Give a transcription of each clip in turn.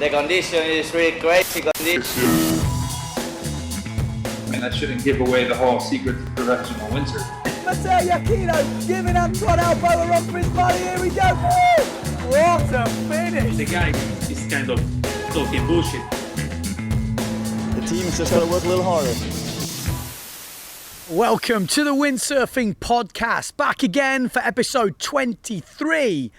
The condition is really crazy condition. And that shouldn't give away the whole secret to professional windsurfing. Maciek giving Antoine elbow a run for his body. Here we go. What a finish! The guy is kind of talking bullshit. The team's just got to work a little harder. Welcome to the Windsurfing Podcast, back again for episode 23.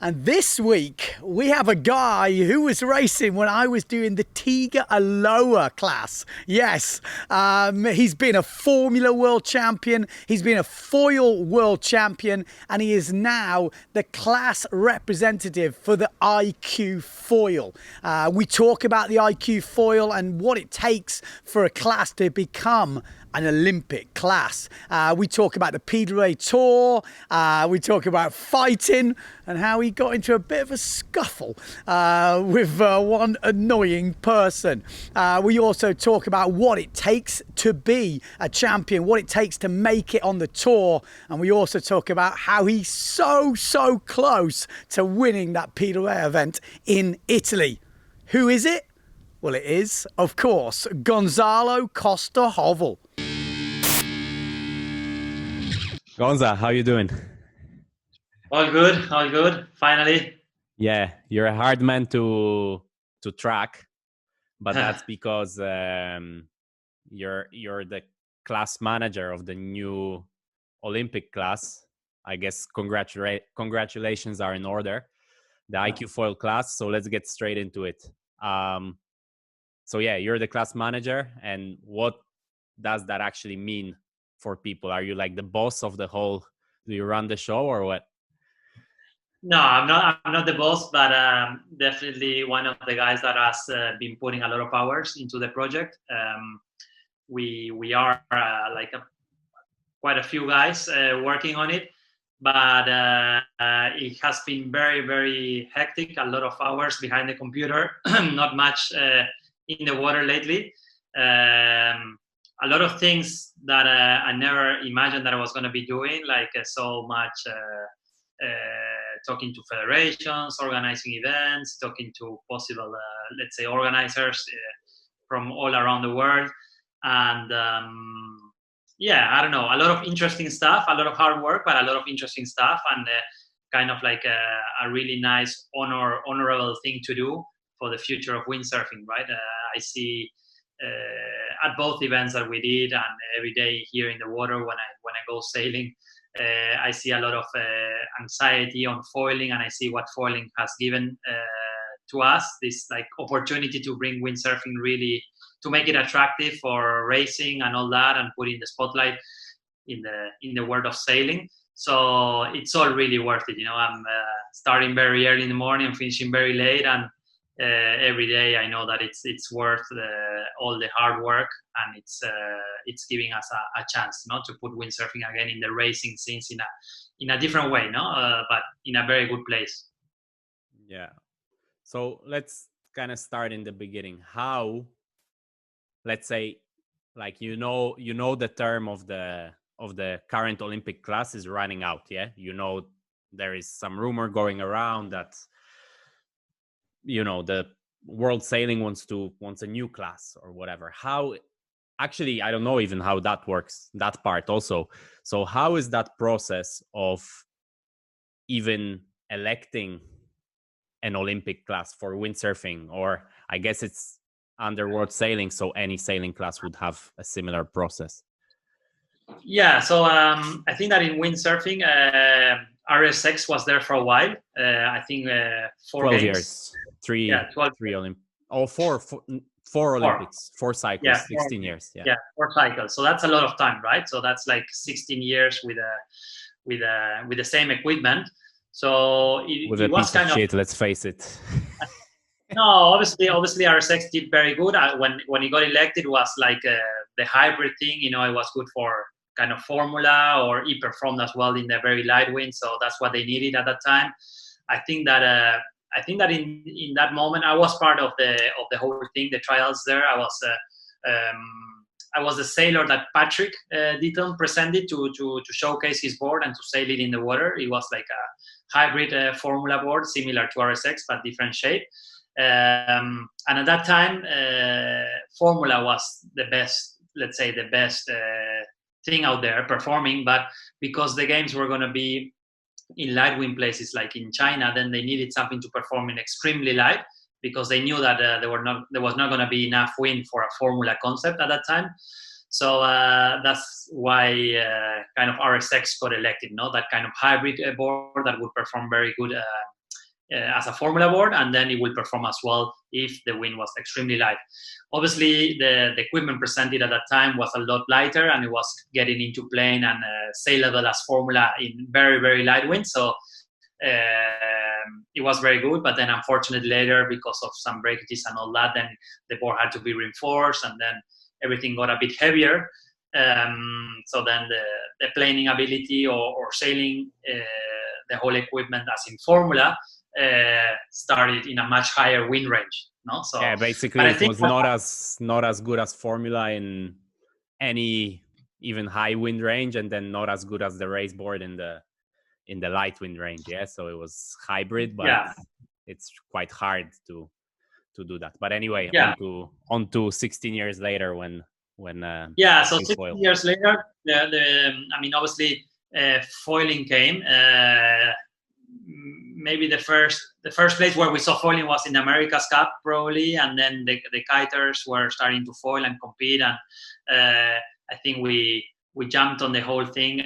And this week, we have a guy who was racing when I was doing the Tiga Aloha class. Yes, he's been a Formula World Champion, he's been a Foil World Champion, and he is now the class representative for the IQ Foil. We talk about the IQ Foil and what it takes for a class to become an Olympic class. We talk about the PWA Tour, we talk about fighting and how he got into a bit of a scuffle with one annoying person. We also talk about what it takes to be a champion, what it takes to make it on the tour, and we also talk about how he's so close to winning that PWA event in Italy. Who is it? Well, it is, of course, Gonzalo Costa Hoevel. Gonza, how you doing? All good, finally. Yeah, you're a hard man to track, but that's because you're the class manager of the new Olympic class. I guess congratulations are in order. The IQ Foil class, so let's get straight into it. So yeah, you're the class manager, and what does that actually mean for people? Are you like the boss of the whole? Do you run the show or what? No, I'm not the boss, but definitely one of the guys that has been putting a lot of hours into the project. We are quite a few guys working on it, but it has been very, very hectic. A lot of hours behind the computer, not much in the water lately. A lot of things that I never imagined that I was going to be doing, like so much talking to federations, organizing events, talking to possible, let's say, organizers from all around the world. And yeah, I don't know, a lot of interesting stuff, a lot of hard work, but a lot of interesting stuff, and kind of like a really nice, honorable thing to do for the future of windsurfing, right? I see at both events that we did, and every day here in the water when I go sailing, I see a lot of anxiety on foiling, and I see what foiling has given to us, this like opportunity to bring windsurfing really, to make it attractive for racing and all that, and put in the spotlight in the world of sailing. So it's all really worth it. You know, I'm starting very early in the morning and finishing very late, and every day I know that it's worth all the hard work, and it's giving us a chance, you know, to put windsurfing again in the racing scenes in a different way, no, but in a very good place. Yeah. So let's kind of start in the beginning. How, let's say, like you know the term of the current Olympic class is running out. Yeah, you know there is some rumor going around that, you know, the world sailing wants a new class or whatever. How, actually, I don't know even how that works, that part also. So how is that process of even electing an Olympic class for windsurfing? Or I guess it's under world sailing, so any sailing class would have a similar process. Yeah, so I think that in windsurfing, RSX was there for a while. I think 12 games. years. 12. 3 Olympics. Oh, four Olympics, 4 cycles, yeah, 16 years. Yeah, 4 cycles. So that's a lot of time, right? So that's like 16 years with the same equipment. So it was kind of shit, let's face it. No, obviously RSX did very good. When he got elected, it was like the hybrid thing. You know, it was good for kind of formula, or he performed as well in the very light wind. So that's what they needed at that time. I think that in that moment, I was part of the whole thing, the trials there. I was the sailor that Patrick Deaton presented to showcase his board and to sail it in the water. It was like a hybrid formula board, similar to RSX, but different shape. And at that time, Formula was the best, let's say the best thing out there performing. But because the games were going to be in light wind places like in China, then they needed something to perform in extremely light, because they knew that there was not going to be enough wind for a Formula concept at that time. So that's why kind of RSX got elected, that kind of hybrid board that would perform very good as a Formula board, and then it will perform as well if the wind was extremely light. Obviously, the equipment presented at that time was a lot lighter, and it was getting into plane and saleable as Formula in very, very light wind. So it was very good, but then unfortunately later, because of some breakages and all that, then the board had to be reinforced, and then everything got a bit heavier. So then the planing ability or sailing, the whole equipment as in Formula, started in a much higher wind range. So yeah, basically it was not as good as Formula in any even high wind range, and then not as good as the race board in the light wind range. Yeah, so it was hybrid, but it's quite hard to do that. But anyway, on to 16 years later when so 16 years later, obviously foiling came. Maybe the first place where we saw foiling was in the America's Cup, probably, and then the kiters were starting to foil and compete, and I think we jumped on the whole thing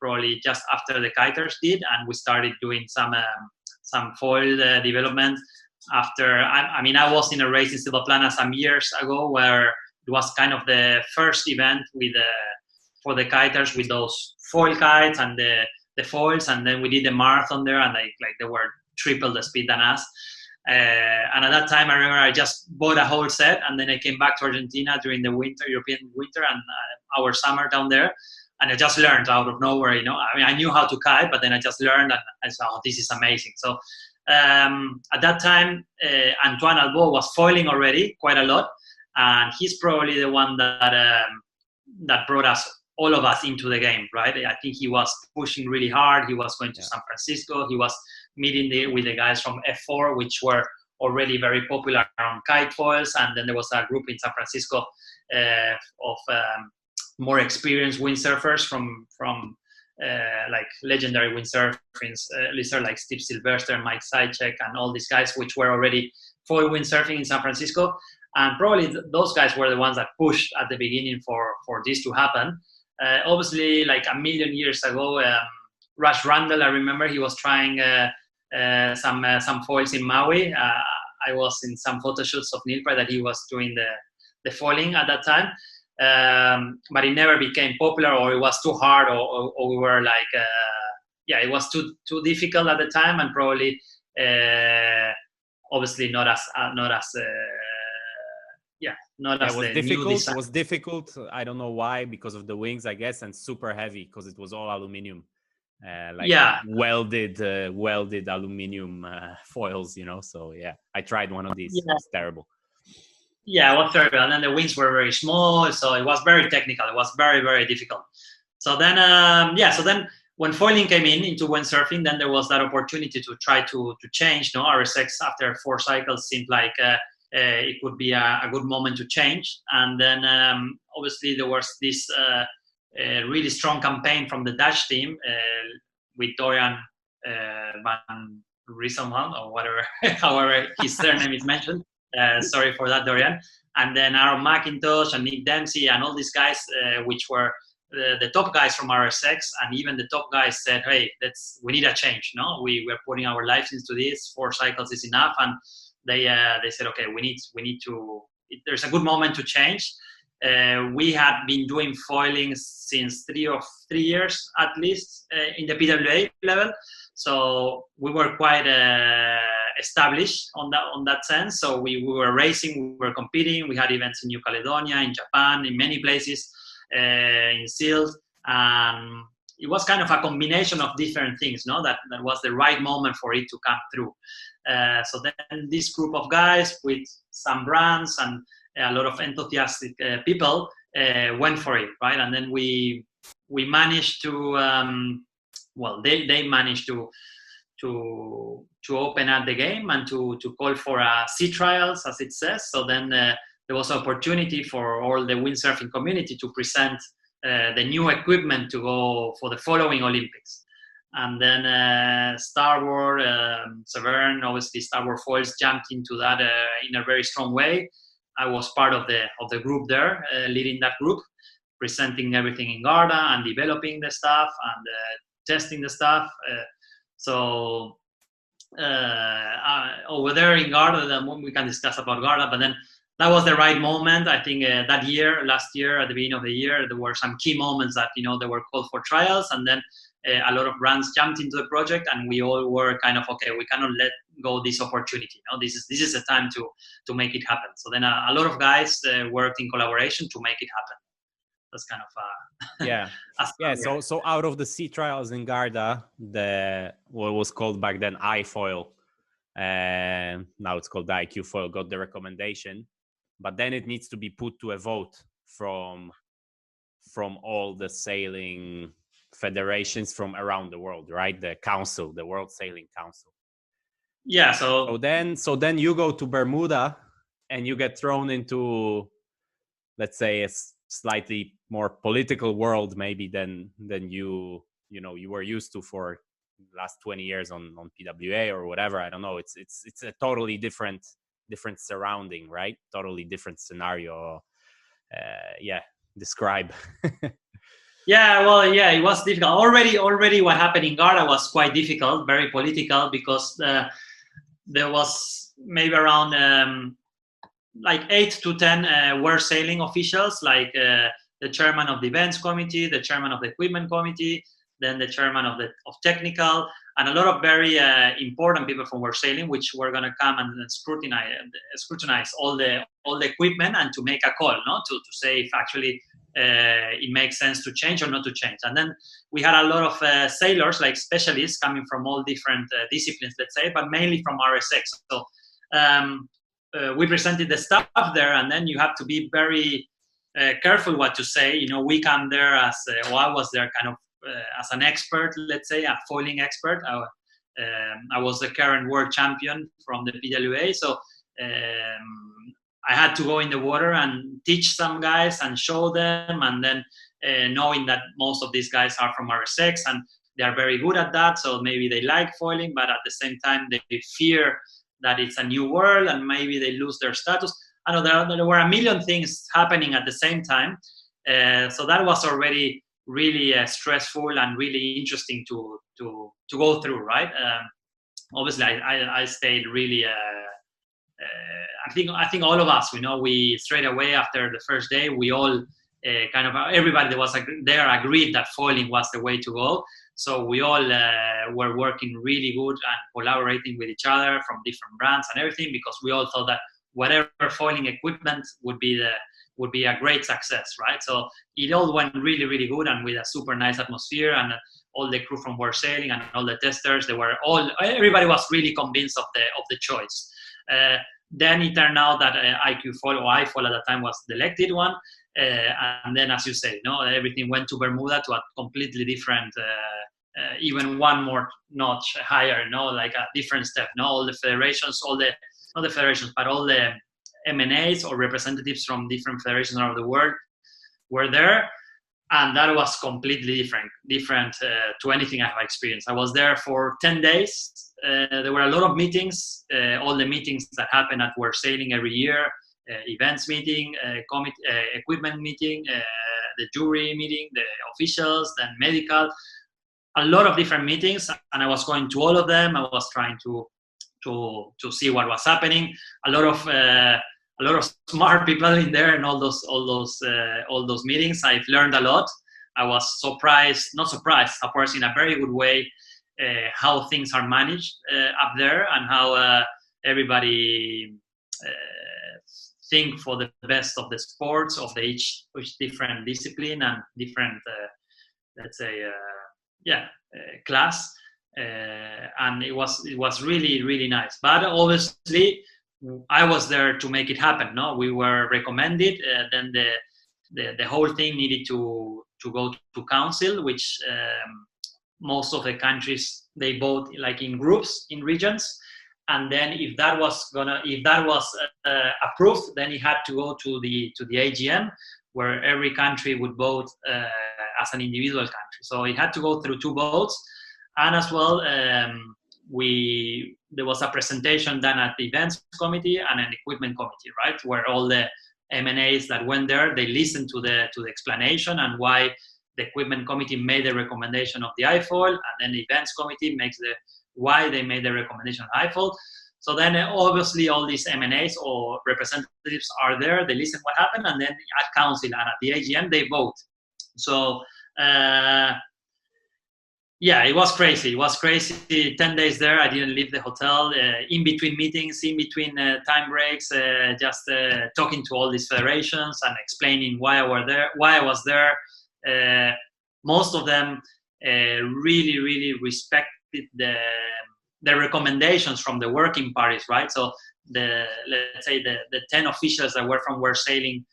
probably just after the kiters did, and we started doing some foil development. After I was in a race in Silvaplana some years ago where it was kind of the first event for the kiters with those foil kites and the foils, and then we did the marathon there, and they were triple the speed than us. And at that time, I remember I just bought a whole set, and then I came back to Argentina during the European winter, and our summer down there, and I just learned out of nowhere. I knew how to kite, but then I just learned, and I said, "Oh, this is amazing!" So at that time, Antoine Albo was foiling already quite a lot, and he's probably the one that brought all of us into the game, right? I think he was pushing really hard. He was going to San Francisco. He was meeting with the guys from F4, which were already very popular on kite foils. And then there was a group in San Francisco of more experienced windsurfers from like legendary windsurfers, like Steve Sylvester, Mike Sajcek, and all these guys, which were already foil windsurfing in San Francisco. And probably those guys were the ones that pushed at the beginning for this to happen. Obviously, like a million years ago, Rush Randall, I remember he was trying some foils in Maui. I was in some photo shoots of Nilpra that he was doing the foiling at that time. But it never became popular, or it was too hard, or we were like, it was too difficult at the time, and probably obviously not as difficult. It was difficult. I don't know why, because of the wings, I guess, and super heavy because it was all aluminum, welded aluminum foils. So I tried one of these. Yeah. It was terrible. Yeah, it was terrible. And then the wings were very small, so it was very technical. It was very, very difficult. So then, when foiling came into windsurfing, then there was that opportunity to try to change. RSX after 4 cycles seemed like it could be a good moment to change. And then obviously there was this really strong campaign from the Dutch team with Dorian van Rieselman, or whatever, however his surname is mentioned. Sorry for that, Dorian. And then Aaron McIntosh and Nick Dempsey and all these guys, which were the top guys from RSX, and even the top guys said, "Hey, we need a change. We're putting our lives into this. 4 cycles is enough." And they said, "Okay, we need to. There's a good moment to change." We had been doing foiling since 3 years at least in the PWA level, so we were quite established on that sense. So we were racing, we were competing. We had events in New Caledonia, in Japan, in many places, in Silt, and it was kind of a combination of different things. That was the right moment for it to come through. So then this group of guys with some brands and a lot of enthusiastic people went for it, right? And then we managed to, they managed to open up the game and to call for sea trials, as it says. So then there was an opportunity for all the windsurfing community to present the new equipment to go for the following Olympics. And then Starboard, Severn, obviously Starboard Foils jumped into that in a very strong way. I was part of the group there, leading that group, presenting everything in Garda and developing the stuff and testing the stuff. So over there in Garda, we can discuss about Garda, but then that was the right moment. I think last year, at the beginning of the year, there were some key moments that, they were called for trials, and then a lot of brands jumped into the project, and we all were kind of, okay, we cannot let go this opportunity. This is the time to make it happen. So then a lot of guys worked in collaboration to make it happen. That's kind of So out of the sea trials in Garda, what was called back then iFoil, and now it's called the IQ Foil, got the recommendation, but then it needs to be put to a vote from all the sailing federations from around the world, right? The council, the World Sailing Council. Yeah. So then you go to Bermuda and you get thrown into, let's say, a slightly more political world maybe than you were used to for the last 20 years on PWA or whatever. I don't know. It's a totally different surrounding, right? Totally different scenario. Describe. It was difficult. Already what happened in Garda was quite difficult, very political, because there was maybe around 8 to 10 world sailing officials, like the chairman of the events committee, the chairman of the equipment committee, then the chairman of technical, and a lot of very important people from world sailing, which were going to come and scrutinize all the equipment and to make a call, to say if actually it makes sense to change or not to change. And then we had a lot of sailors, like specialists coming from all different disciplines, let's say, but mainly from RSX. So we presented the stuff there, and then you have to be very careful what to say. We come there as I was there kind of as an expert, let's say, a foiling expert. I was the current world champion from the PWA, so I had to go in the water and teach some guys and show them, and then knowing that most of these guys are from RSX and they are very good at that, so maybe they like foiling, but at the same time they fear that it's a new world and maybe they lose their status. I know there were a million things happening at the same time, so that was already really stressful and really interesting to go through, right? Obviously, I stayed really. I think all of us, we straight away after the first day, we all everybody that was there agreed that foiling was the way to go. So we all were working really good and collaborating with each other from different brands and everything, because we all thought that whatever foiling equipment would be a great success, right? So it all went really, really good, and with a super nice atmosphere, and all the crew from World Sailing and all the testers, everybody was really convinced of the choice. Then it turned out that IQ Foil or iFoil at the time was the elected one, and then, as you say, everything went to Bermuda, to a completely different, even one more notch higher, like a different step. All the federations, not the federations, but all the MNAs or representatives from different federations around the world were there, and that was completely different to anything I have experienced. I was there for 10 days. There were a lot of meetings, all the meetings that happen at World Sailing every year, events meeting, equipment meeting, the jury meeting, the officials, then medical, a lot of different meetings, and I was going to all of them. I was trying to see what was happening. A lot of smart people in there, and all those meetings. I've learned a lot. I was not surprised, of course, in a very good way, how things are managed up there, and how everybody think for the best of the sports of each different discipline and different, let's say, class. And it was really, really nice. But obviously, I was there to make it happen. We were recommended. Then the whole thing needed to go to council, which most of the countries They vote like in groups, in regions, and then if that was approved, then it had to go to the AGM, where every country would vote as an individual country. So it had to go through 2 votes, and as well, there was a presentation done at the events committee and an equipment committee, right, where all the M&As that went there, they listened to the explanation and why the equipment committee made the recommendation of the IFOL, and then the events committee makes why they made the recommendation of IFOL. So then obviously all these M&As or representatives are there, they listen what happened, and then at council and at the AGM they vote. So yeah, it was crazy. It was crazy. 10 days there, I didn't leave the hotel. In between meetings, in between time breaks, just talking to all these federations and explaining why I was there. Most of them really, really respected the recommendations from the working parties, right? So let's say the 10 officials that were sailing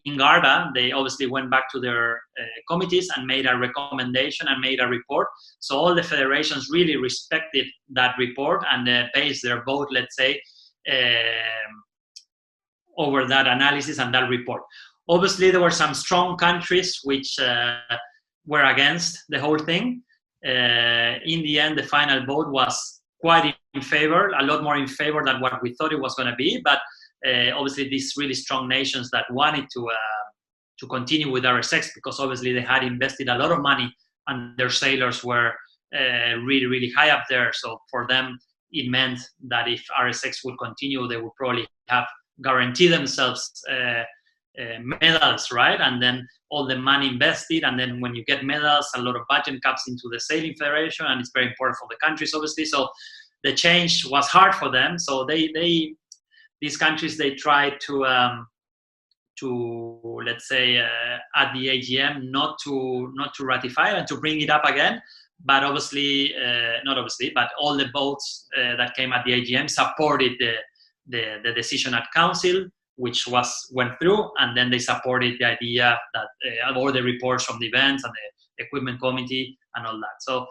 in Garda, they obviously went back to their committees and made a recommendation and made a report. So all the federations really respected that report and based their vote, let's say, over that analysis and that report. Obviously, there were some strong countries which were against the whole thing. In the end, the final vote was quite in favor, a lot more in favor than what we thought it was going to be. But obviously, these really strong nations that wanted to continue with RSX, because obviously they had invested a lot of money and their sailors were really, really high up there. So for them, it meant that if RSX would continue, they would probably have guaranteed themselves medals, right? And then all the money invested, and then when you get medals, a lot of budget comes into the sailing federation, and it's very important for the countries, obviously. So the change was hard for them. So these countries, they tried to let's say at the AGM not to ratify and to bring it up again. But obviously, not obviously, but all the votes that came at the AGM supported the decision at council, which went through, and then they supported the idea that all the reports from the events and the equipment committee and all that. So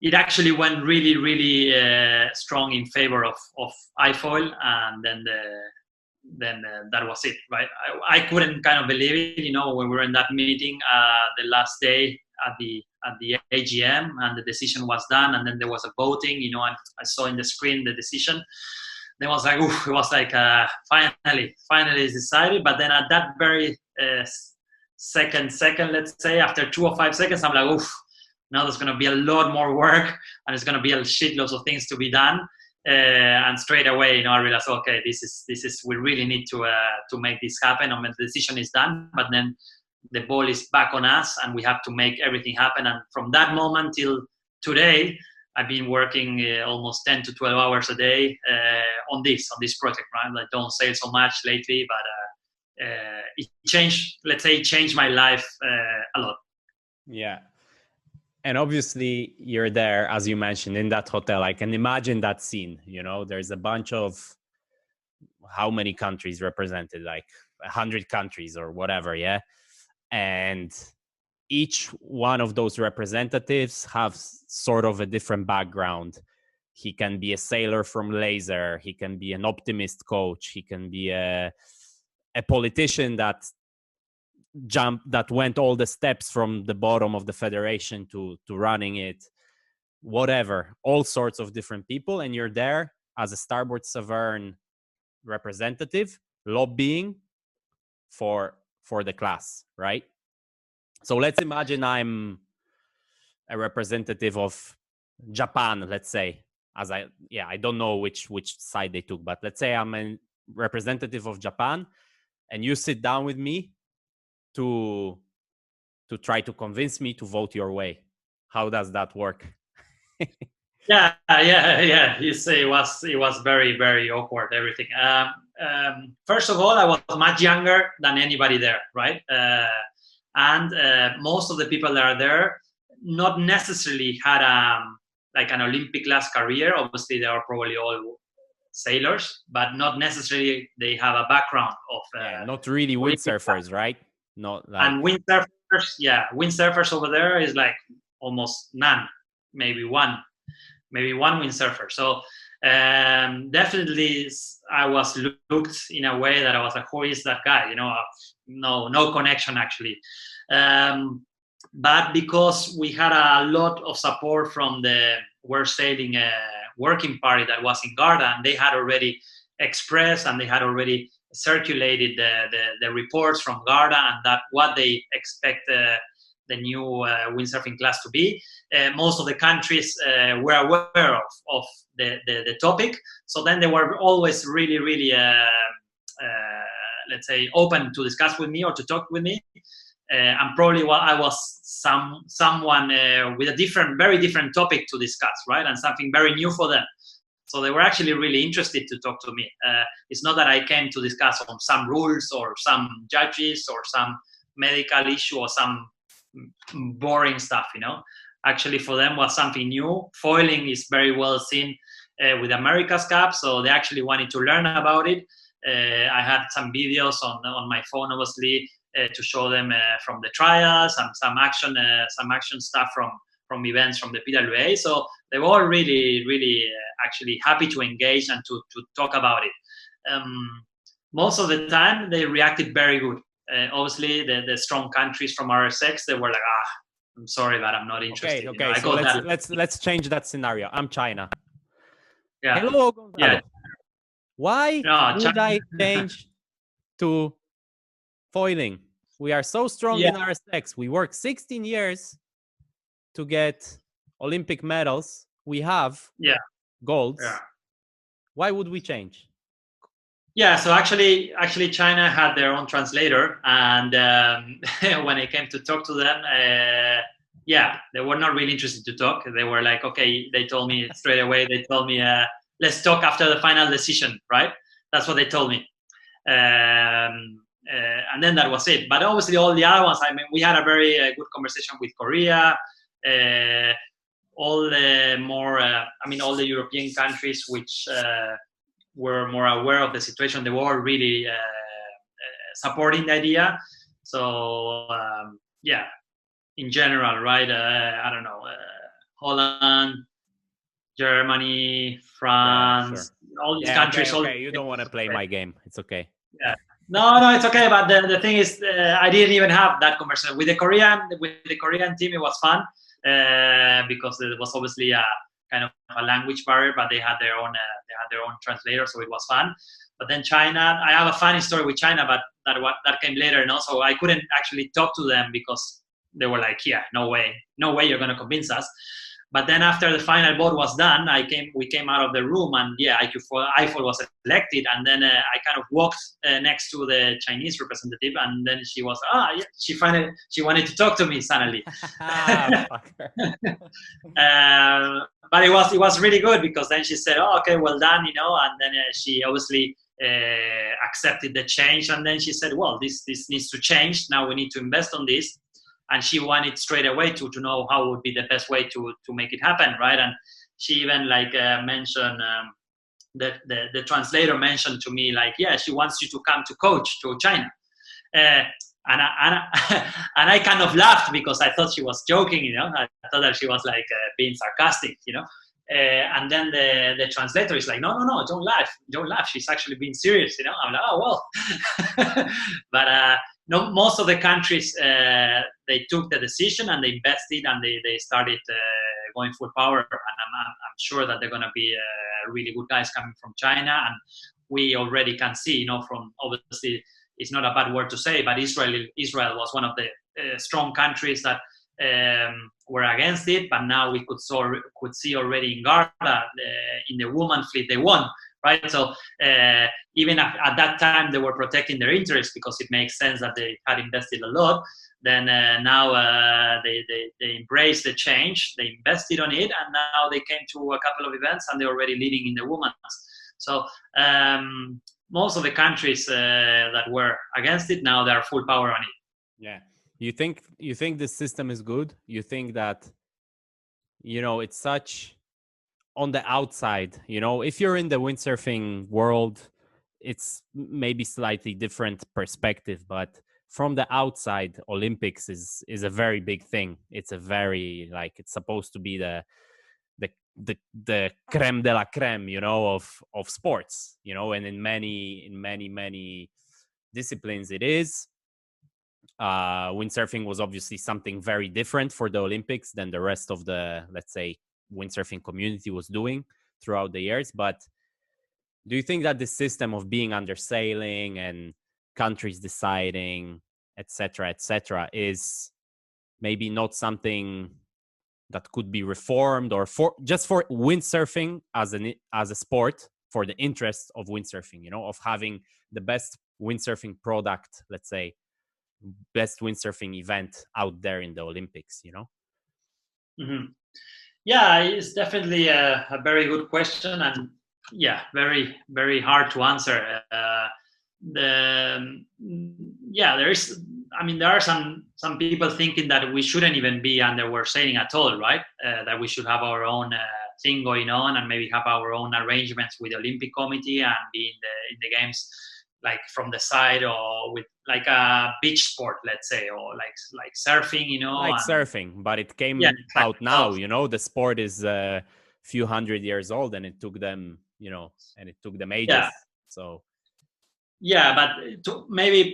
it actually went really, really strong in favor of IFOL, and then that was it, right? I couldn't kind of believe it, when we were in that meeting the last day at the AGM, and the decision was done, and then there was a voting, and I saw in the screen the decision. Then it was like, oof, it was like finally it's decided. But then at that very second, let's say, after 2 or 5 seconds, I'm like, oof, now there's going to be a lot more work, and it's going to be a shitloads of things to be done. And straight away, I realized, okay, this is we really need to make this happen. I mean, the decision is done, but then the ball is back on us, and we have to make everything happen. And from that moment till today, I've been working almost 10 to 12 hours a day on this project, right? I don't sail so much lately, but it changed my life a lot. Yeah. And obviously you're there, as you mentioned, in that hotel. I can imagine that scene, there's a bunch of, how many countries represented, like 100 countries or whatever. Yeah. And each one of those representatives have sort of a different background. He can be a sailor from laser. He can be an optimist coach. He can be a politician that went all the steps from the bottom of the federation to running it, whatever, all sorts of different people. And you're there as a Starboard Severn representative lobbying for the class, right? So let's imagine I'm a representative of Japan, let's say, I don't know which side they took, but let's say I'm a representative of Japan, and you sit down with me to try to convince me to vote your way. How does that work? Yeah. You say it was very, very awkward, everything. First of all, I was much younger than anybody there, right? And most of the people that are there not necessarily had like an Olympic class career. Obviously, they are probably all sailors, but not necessarily they have a background of... not really windsurfers, right? Not like... And windsurfers windsurfers over there is like almost none, maybe one windsurfer. So definitely I was looked in a way that I was like, who is that guy? No connection actually. But because we had a lot of support from the World Sailing working party that was in Garda, and they had already expressed and they had already circulated the reports from Garda and that what they expect the new windsurfing class to be. Most of the countries were aware of the topic, so then they were always really let's say open to discuss with me or to talk with me. And probably I was someone with a very different topic to discuss, right? And something very new for them. So they were actually really interested to talk to me. It's not that I came to discuss on some rules or some judges or some medical issue or some boring stuff, Actually, for them was something new. Foiling is very well seen with America's Cup, so they actually wanted to learn about it. I had some videos on my phone, obviously, to show them from the trials and some action stuff from events from the PWA. So they were all really actually happy to engage and to talk about it. Most of the time they reacted very good. Obviously the strong countries from RSX, they were like, I'm sorry, but I'm not interested. Okay. So let's change that scenario. I'm China. Yeah. Hello, Gonzalo. Yeah. Why would I change to foiling? We are so strong in RSX. We worked 16 years to get Olympic medals. We have golds. Yeah. Why would we change? Yeah, so actually China had their own translator, and when I came to talk to them, they were not really interested to talk. They were like, okay, they told me straight away, let's talk after the final decision, right? That's what they told me. And then that was it. But obviously all the other ones, we had a very good conversation with Korea, all the European countries which were more aware of the situation. They were really supporting the idea. So in general, right? I don't know, Holland, Germany, France, all these countries. Okay. You don't want to play my game. It's okay. Yeah. No, it's okay. But the thing is, I didn't even have that conversation with the Korean team. It was fun because there was obviously a kind of a language barrier, but they had their own translator, so it was fun. But then China, I have a funny story with China, but that came later, so I couldn't actually talk to them because they were like, no way you're gonna convince us. But then after the final vote was done, we came out of the room, and IFOL was elected, and then I kind of walked next to the Chinese representative, and then she was she wanted to talk to me suddenly. But it was really good because then she said, okay, well done, and then she obviously accepted the change, and then she said, well, this needs to change. Now we need to invest on this. And she wanted straight away to know how would be the best way to make it happen, right? And she even mentioned that the translator mentioned to me she wants you to come to coach to China, and I kind of laughed because I thought she was joking, I thought that she was being sarcastic, and then the translator is like, no, don't laugh. She's actually being serious, I'm like, oh well, but. No, most of the countries, they took the decision and they invested and they started going full power. And I'm sure that they're going to be really good guys coming from China. And we already can see, from obviously, it's not a bad word to say, but Israel was one of the strong countries that were against it. But now we could see already in Garda, in the woman fleet, they won. Right, so even at that time they were protecting their interests because it makes sense that they had invested a lot. Then now they embraced the change, they invested on it, and now they came to a couple of events and they're already leading in the women's. So most of the countries that were against it, now they are full power on it. Yeah, you think this system is good? You think that it's such. On the outside, if you're in the windsurfing world, it's maybe slightly different perspective, but from the outside, Olympics is a very big thing. It's a very, like, it's supposed to be the creme de la creme, you know, of sports, you know, and in many disciplines it is. Windsurfing was obviously something very different for the Olympics than the rest of the, let's say, windsurfing community was doing throughout the years. But do you think that the system of being under sailing and countries deciding, etc., is maybe not something that could be reformed, or for windsurfing as a sport, for the interest of windsurfing, you know, of having the best windsurfing product, let's say, best windsurfing event out there in the Olympics, you know? Mm-hmm. Yeah, it's definitely a very good question, and yeah, very, very hard to answer. There are some people thinking that we shouldn't even be underwater sailing at all, right? That we should have our own thing going on, and maybe have our own arrangements with the Olympic Committee and be in the games, like from the side, or with like a beach sport, let's say, or like surfing, you know. Like surfing, but it came out now, you know. The sport is a few hundred years old, and it took them, you know, ages. Yeah. So yeah, but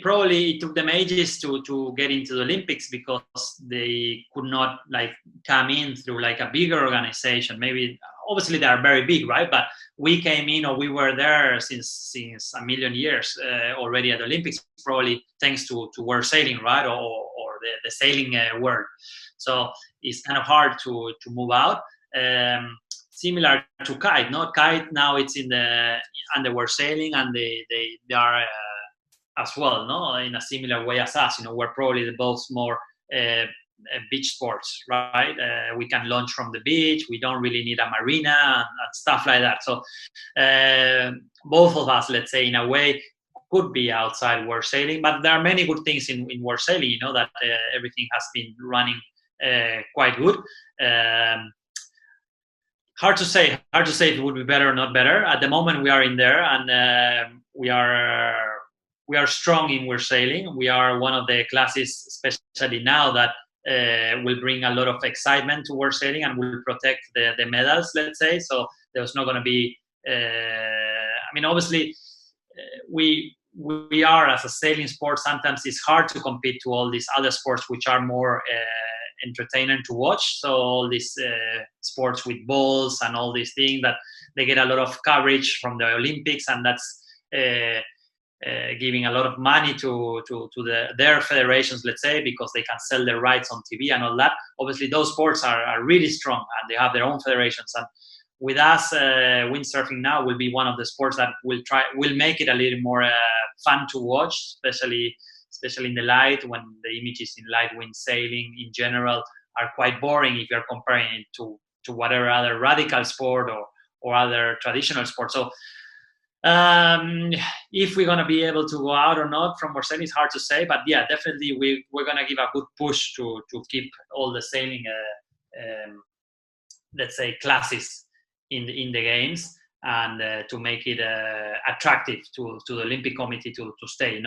probably it took them ages to get into the Olympics, because they could not like come in through like a bigger organization. Maybe obviously they are very big, right? But we came in, or we were there since a million years already at the Olympics, probably thanks to world sailing, right? Or the sailing world. So it's kind of hard to move out. Similar to kite, no? Kite now it's in the underwater sailing, and they are as well, no? In a similar way as us, you know, we're probably the both more beach sports, right? We can launch from the beach. We don't really need a marina and stuff like that. So both of us, let's say, in a way, could be outside world sailing. But there are many good things in world sailing, you know, that everything has been running quite good. Hard to say if it would be better or not better. At the moment, we are in there, and we are strong in world sailing. We are one of the classes, especially now, that will bring a lot of excitement to world sailing and will protect the medals, let's say. So there's not going to be. Obviously, we are, as a sailing sport, sometimes it's hard to compete to all these other sports which are more entertaining to watch. So all these sports with balls and all these things, that they get a lot of coverage from the Olympics, and that's giving a lot of money to their federations, let's say, because they can sell their rights on TV and all that. Obviously, those sports are really strong, and they have their own federations. And with us, windsurfing now will be one of the sports that will make it a little more fun to watch, especially in the light, when the images in light wind sailing in general are quite boring if you're comparing it to whatever other radical sport or other traditional sport. So if we're going to be able to go out or not from our sailing, it's hard to say. But yeah, definitely we're going to give a good push to keep all the sailing, let's say, classes in the games, and to make it attractive to the Olympic Committee to stay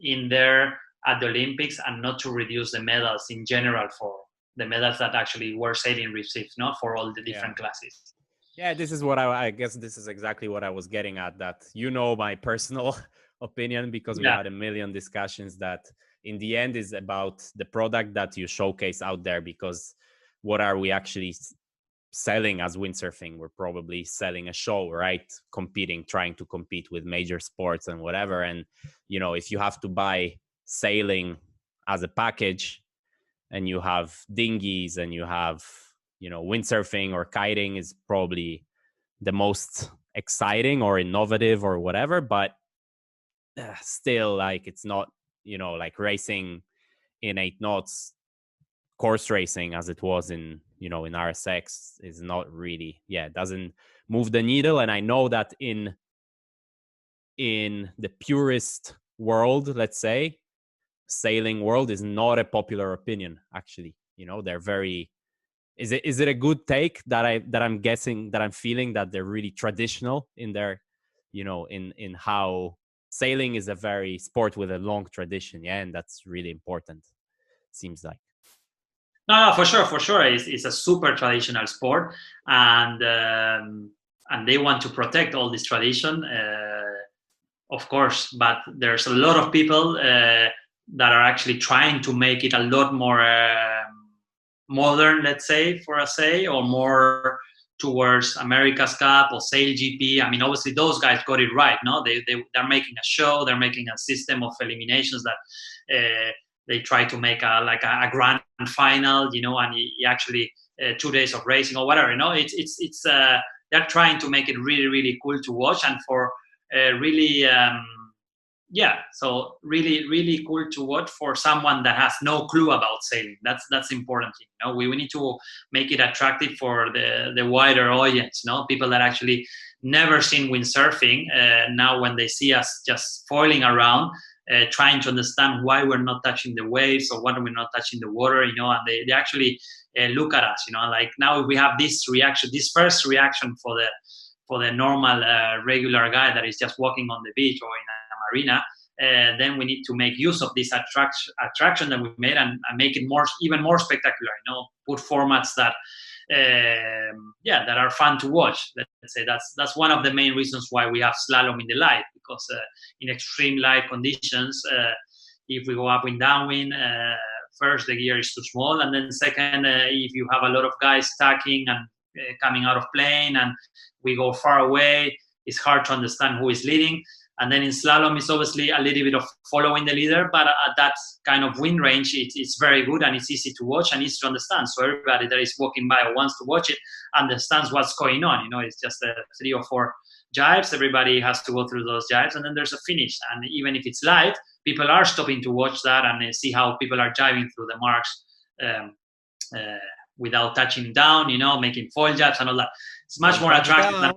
in there at the Olympics, and not to reduce the medals in general, for the medals that actually world sailing receives, for all the different classes. Yeah, this is what I guess this is exactly what I was getting at, that, you know, my personal opinion, because we had a million discussions, that in the end is about the product that you showcase out there, because what are we actually selling as windsurfing? We're probably selling a show, right? Trying to compete with major sports and whatever. And, you know, if you have to buy sailing as a package, and you have dinghies, and you have, you know, windsurfing or kiting is probably the most exciting or innovative or whatever, but still, like, it's not, you know, like racing in 8 knots, course racing as it was in RSX, is not really, doesn't move the needle. And I know that in the purist world, let's say, sailing world is not a popular opinion, actually. You know, they're very, is it a good take that I'm guessing, that I'm feeling that they're really traditional in their, you know, in how sailing is a very sport with a long tradition, yeah, and that's really important, seems like. No, for sure. It's a super traditional sport, and they want to protect all this tradition, of course. But there's a lot of people that are actually trying to make it a lot more modern, let's say, or more towards America's Cup or Sail GP. I mean, obviously those guys got it right, no? They're making a show, they're making a system of eliminations that they try to make a grand final, you know, and actually 2 days of racing or whatever, you know. It's they're trying to make it really, really cool to watch, and for so really cool to watch for someone that has no clue about sailing. That's important, you know. We need to make it attractive for the wider audience, you know, people that actually never seen windsurfing. Now when they see us just foiling around, trying to understand why we're not touching the waves or why we're not touching the water, you know, and they actually look at us, you know, like now we have this first reaction for the normal regular guy that is just walking on the beach or in a marina. Then we need to make use of this attraction that we made and make it even more spectacular, you know, put formats that that are fun to watch. Let's say that's one of the main reasons why we have slalom in the light, because in extreme light conditions, if we go upwind, downwind, first the gear is too small, and then second, if you have a lot of guys tacking and coming out of plane and we go far away, it's hard to understand who is leading. And then in slalom, it's obviously a little bit of following the leader, but at that kind of wind range, it's very good and it's easy to watch and easy to understand. So everybody that is walking by or wants to watch it understands what's going on. You know, it's just 3 or 4 jives. Everybody has to go through those jives, and then there's a finish. And even if it's light, people are stopping to watch that and see how people are jiving through the marks without touching down, you know, making foil jibes and all that. It's much more attractive than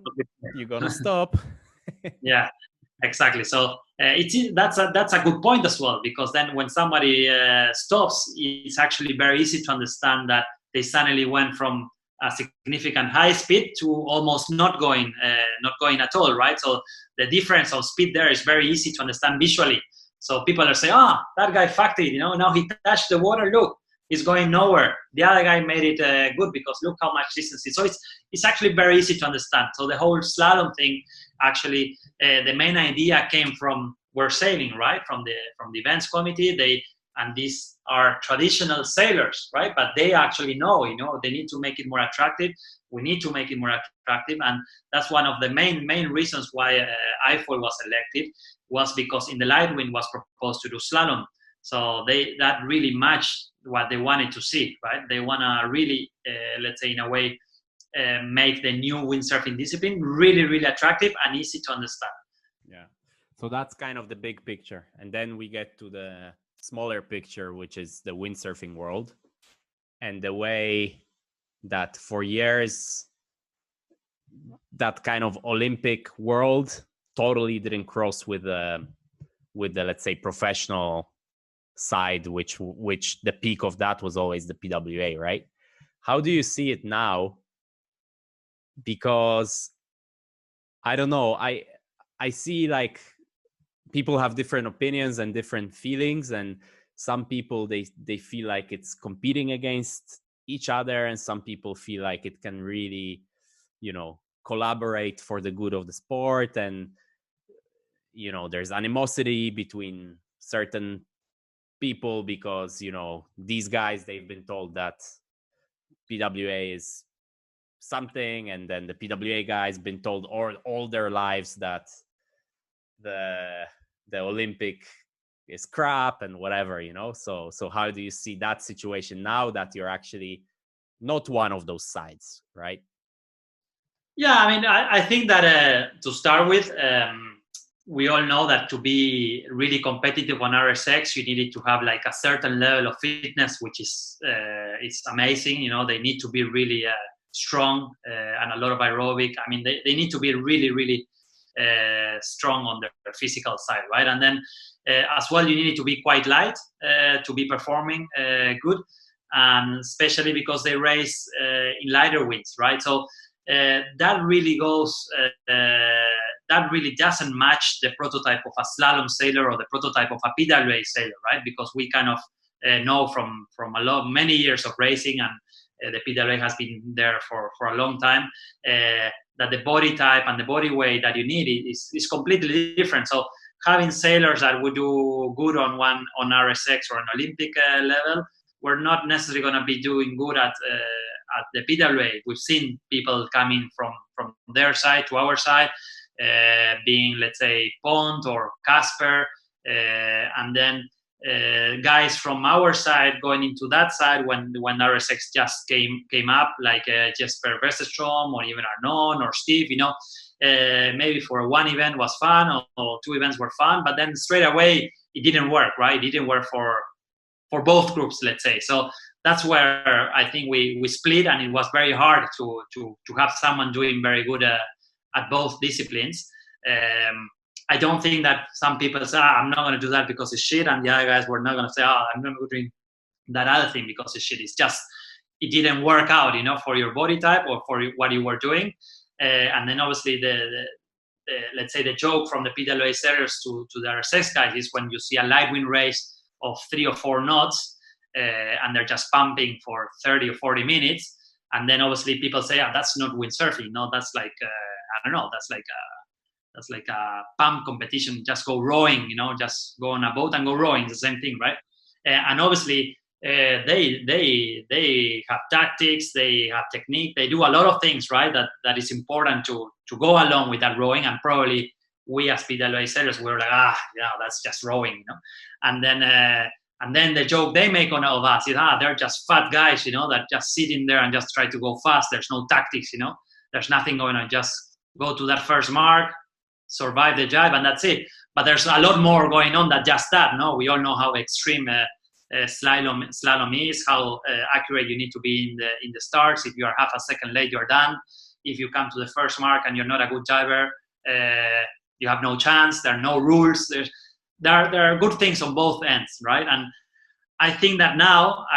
you're gonna stop. Yeah. Exactly. So that's a good point as well, because then when somebody stops, it's actually very easy to understand that they suddenly went from a significant high speed to almost not going at all, right? So the difference of speed there is very easy to understand visually. So people are saying, that guy fucked it, you know, now he touched the water, look, he's going nowhere. The other guy made it good because look how much distance it is. So it's actually very easy to understand. So the whole slalom thing, actually, the main idea came from We're Sailing, right? From the events committee. And these are traditional sailors, right? But they actually know, you know, they need to make it more attractive. We need to make it more attractive, and that's one of the main reasons why IFOL was elected, was because in the light wind was proposed to do slalom. So that really matched what they wanted to see, right? They want to really, let's say in a way, make the new windsurfing discipline really, really attractive and easy to understand. Yeah. So that's kind of the big picture. And then we get to the smaller picture, which is the windsurfing world, and the way that for years, that kind of Olympic world totally didn't cross with the let's say professional side, which the peak of that was always the PWA, right? How do you see it now? Because I don't know, I see like people have different opinions and different feelings, and some people they feel like it's competing against each other, and some people feel like it can really, you know, collaborate for the good of the sport. And you know, there's animosity between certain people because, you know, these guys, they've been told that PWA is something, and then the PWA guys been told all their lives that the Olympic is crap and whatever, you know. So how do you see that situation now that you're actually not one of those sides, right? Yeah, I mean, I think that to start with, we all know that to be really competitive on RSX, you needed to have like a certain level of fitness, which is it's amazing. You know, they need to be really strong and a lot of aerobic. I mean, they need to be really, really strong on their physical side, right? And then as well, you need to be quite light to be performing good, and especially because they race in lighter winds, right? So that really goes that really doesn't match the prototype of a slalom sailor or the prototype of a PWA sailor, right? Because we kind of know from many years of racing, and the PWA has been there for a long time, that the body type and the body weight that you need is completely different. So having sailors that would do good on RSX or an Olympic level, we're not necessarily going to be doing good at the PWA. We've seen people coming from their side to our side, being, let's say, Pont or Casper, and then guys from our side going into that side when RSX just came up, like Jesper Westerstrom or even Arnon or Steve, maybe for one event was fun or two events were fun, but then straight away it didn't work, right? It didn't work for both groups, let's say. So that's where I think we split, and it was very hard to have someone doing very good at both disciplines. I don't think that some people say, I'm not going to do that because it's shit, and the other guys were not going to say, I'm going to do that other thing because it's shit. It's just, it didn't work out, for your body type or for what you were doing. And then obviously the let's say the joke from the PWA sailors to the RSX guys is when you see a light wind race of 3 or 4 knots, and they're just pumping for 30 or 40 minutes. And then obviously people say, that's not windsurfing. No, that's like, I don't know, that's like a pump competition. Just go rowing, just go on a boat and go rowing. It's the same thing, right? And obviously they have tactics, they have technique, they do a lot of things, right? That is important to go along with that rowing. And probably we as PWA sailors, we're like, that's just rowing, And then the joke they make on all of us is, they're just fat guys, that just sit in there and just try to go fast. There's no tactics, There's nothing going on. Just go to that first mark, survive the jibe, and that's it. But there's a lot more going on than just that, no? We all know how extreme slalom is, how accurate you need to be in the starts. If you are half a second late, you're done. If you come to the first mark and you're not a good jiber, you have no chance. There are no rules. There are good things on both ends, right? And I think that now,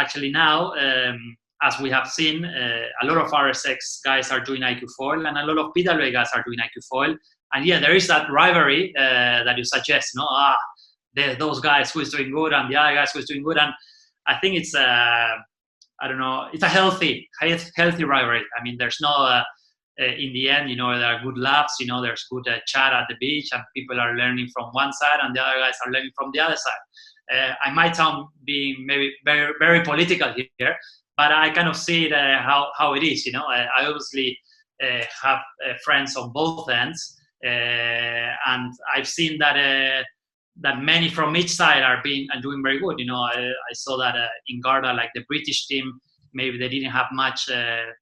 as we have seen, a lot of RSX guys are doing IQ foil, and a lot of PWA guys are doing IQ foil. And yeah, there is that rivalry that you suggest, those guys who is doing good and the other guys who is doing good. And I think it's it's a healthy rivalry. I mean, there's no, in the end, there are good laughs, there's good chat at the beach, and people are learning from one side and the other guys are learning from the other side. I might sound being maybe very, very political here, but I kind of see it how it is, I obviously have friends on both ends, and I've seen that many from each side are doing very good. I saw that in Garda, like the British team, maybe they didn't have much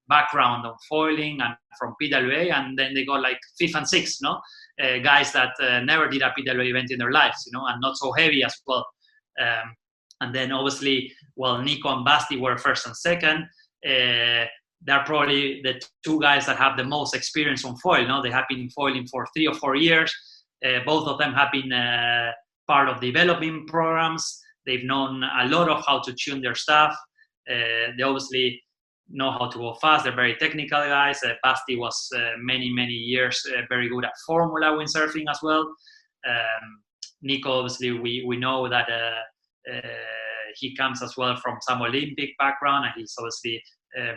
background on foiling and from PWA, and then they got like 5th and 6th, guys that never did a PWA event in their lives, and not so heavy as well. And then obviously, Nico and Basti were 1st and 2nd. They're probably the 2 guys that have the most experience on foil. They have been foiling for 3 or 4 years. Both of them have been part of developing programs. They've known a lot of how to tune their stuff. They obviously know how to go fast. They're very technical guys. Basti was many years very good at Formula windsurfing as well. Nico, obviously, we know that he comes as well from some Olympic background, and he's obviously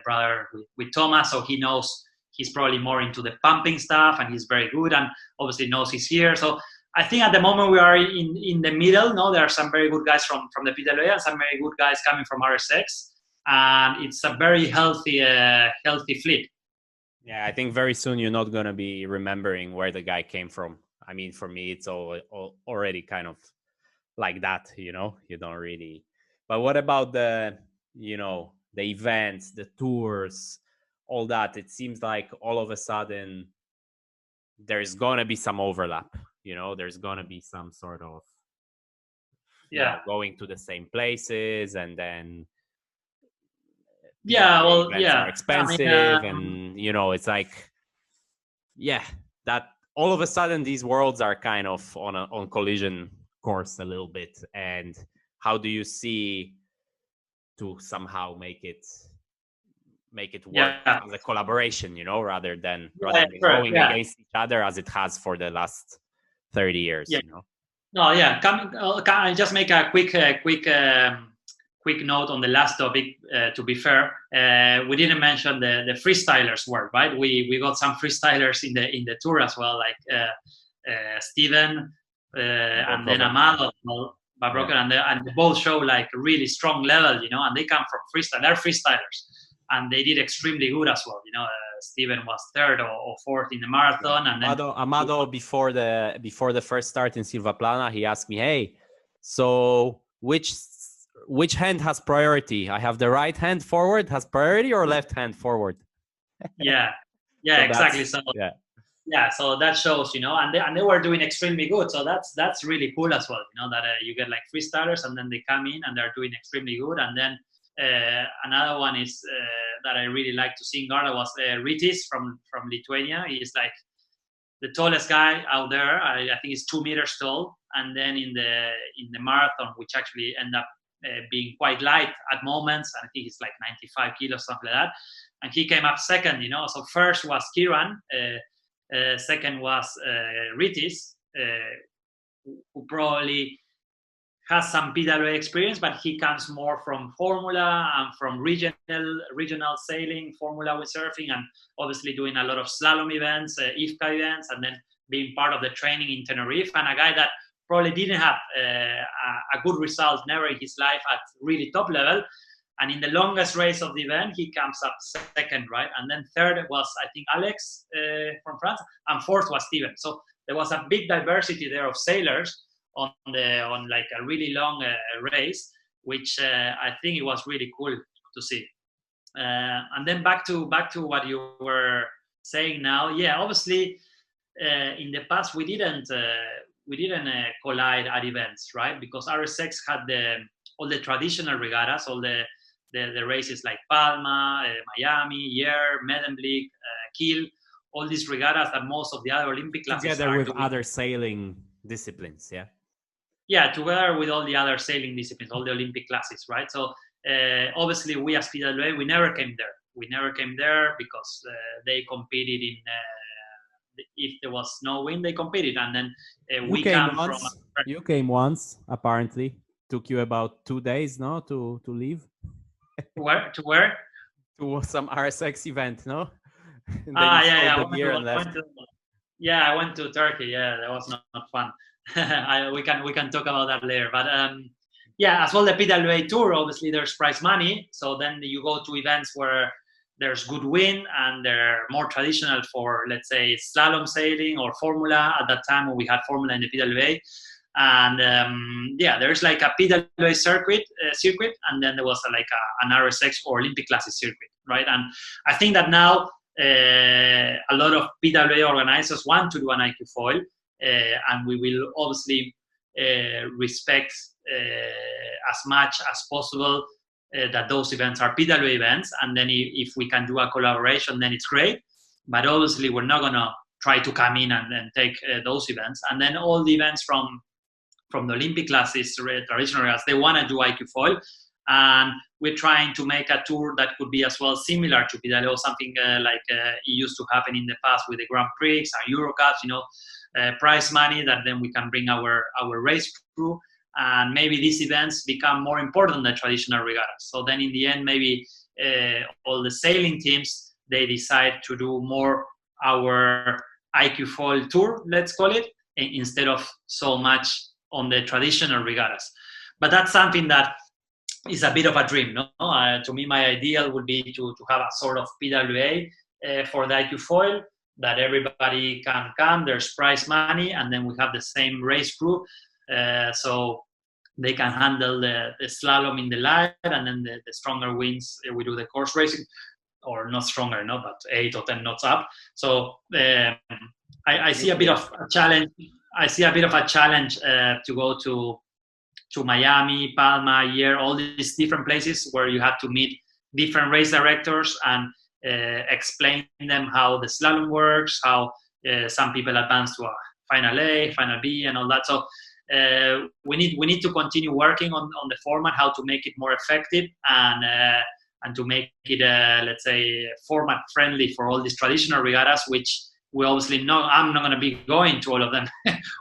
brother with Thomas, so he knows he's probably more into the pumping stuff, and he's very good, and obviously knows he's here. So I think at the moment we are in the middle. No, there are some very good guys from the PWA and some very good guys coming from RSX, and it's a very healthy fleet. Yeah, I think very soon you're not gonna be remembering where the guy came from. I mean, for me, it's already kind of like that. You don't really. But what about the events, the tours, all that? It seems like all of a sudden there's gonna be some overlap. There's gonna be some sort of going to the same places, and then are expensive, and it's like that all of a sudden these worlds are kind of on collision course a little bit. And how do you see to somehow make make it work Yeah. as a collaboration, rather than sure, going yeah. against each other as it has for the last 30 years. Yeah. No, yeah. Can I just make a quick note on the last topic? To be fair, we didn't mention the freestylers work, right? We got some freestylers in the tour as well, like Steven and then Amado, Babrocker, and they both show like really strong level, and they come from freestyle. They're freestylers, and they did extremely good as well. Steven was third or fourth in the marathon, and then Amado before the first start in Silvaplana, he asked me, "Hey, so which hand has priority? I have the right hand forward has priority, or left hand forward?" Yeah, So exactly. So so that shows, and they were doing extremely good. So that's really cool as well, that you get like freestylers and then they come in and they're doing extremely good. And then another one is that I really like to see in Garda was Rytis from Lithuania. He's like the tallest guy out there. I think he's 2 meters tall. And then in the marathon, which actually ended up being quite light at moments, and I think he's like 95 kilos, something like that. And he came up second, So first was Kiran. Second was Rytis, who probably has some PWA experience, but he comes more from Formula and from regional sailing, Formula windsurfing, and obviously doing a lot of slalom events, IFCA events, and then being part of the training in Tenerife. And a guy that probably didn't have a good result never in his life at really top level. And in the longest race of the event, he comes up second, right? And then third was, I think, Alex from France, and fourth was Steven. So there was a big diversity there of sailors on like a really long race, which I think it was really cool to see. And then back to what you were saying now. Yeah, obviously, in the past we didn't collide at events, right? Because RSX had all the traditional regattas, all the races like Palma, Miami, Yer, Medemblik, Kiel, all these regattas that most of the other Olympic classes together are with doing. other sailing disciplines, Yeah, together with all the other sailing disciplines, all the Olympic classes, right? So obviously we as PWA, we never came there. We never came there because they competed in, if there was no wind, they competed. And then we came once. You came once, apparently. Took you about 2 days, no, to leave? Where? To some RSX event, no? I went to Turkey. Yeah, that was not fun. We can talk about that later. But as well, the PWA Tour, obviously there's prize money. So then you go to events where there's good wind and they're more traditional for, let's say, slalom sailing or Formula. At that time when we had Formula in the PWA. And there's like a PWA circuit, and then there was an RSX or Olympic classes circuit, right? And I think that now a lot of PWA organizers want to do an IQ foil, and we will obviously respect as much as possible that those events are PWA events. And then if we can do a collaboration, then it's great. But obviously we're not gonna try to come in and take those events. And then all the events from the Olympic classes, traditional regattas, they want to do IQ foil, and we're trying to make a tour that could be as well similar to PWA, something like it used to happen in the past with the Grand Prix and Eurocups, prize money that then we can bring our race crew, and maybe these events become more important than traditional regattas. So then in the end, maybe all the sailing teams, they decide to do more our IQ foil tour, let's call it, instead of so much on the traditional regattas. But that's something that is a bit of a dream, no? To me, my ideal would be to have a sort of PWA for the IQ foil, that everybody can come, there's prize money, and then we have the same race crew, so they can handle the slalom in the light, and then the stronger winds, we do the course racing, or not stronger, no, but 8 or 10 knots up. So I see a bit of a challenge. I see a bit of a challenge to go to Miami, Palma, Yer, all these different places where you have to meet different race directors and explain them how the slalom works, how some people advance to a final A, final B, and all that. So we need to continue working on the format, how to make it more effective, and to make it, let's say, format friendly for all these traditional regattas, which we obviously know I'm not going to be going to all of them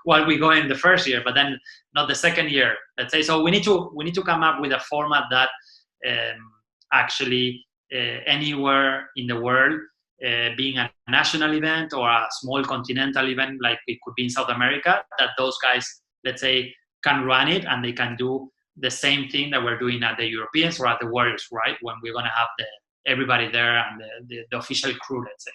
while we go in the first year, but then not the second year, let's say. So we need to come up with a format that actually anywhere in the world, being a national event or a small continental event, like it could be in South America, that those guys, let's say, can run it and they can do the same thing that we're doing at the Europeans or at the Warriors, right? When we're going to have everybody there and the official crew, let's say.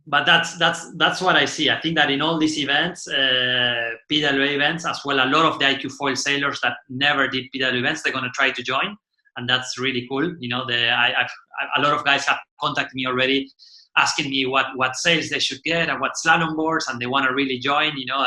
But that's what I see. I think that in all these events, PWA events, as well, a lot of the IQ foil sailors that never did PWA events, they're going to try to join, and that's really cool. You know, a lot of guys have contacted me already, asking me what sails they should get and what slalom boards, and they want to really join. You know,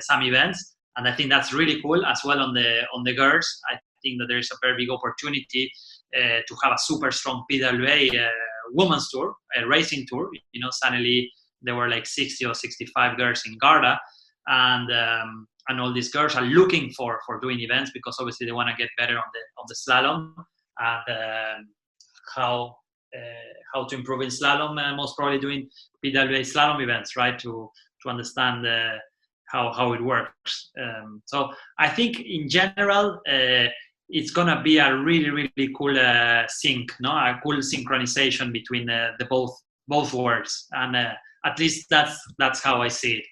some events, and I think that's really cool as well. On the girls, I think that there is a very big opportunity to have a super strong PWA women's tour, a racing tour. You know, suddenly there were like 60 or 65 girls in Garda, and all these girls are looking for doing events because obviously they want to get better on the slalom and how to improve in slalom, most probably doing PWA slalom events, right, to understand how it works. So I think in general, it's gonna be a really, really cool sync, no? A cool synchronization between the both worlds, and at least that's how I see it.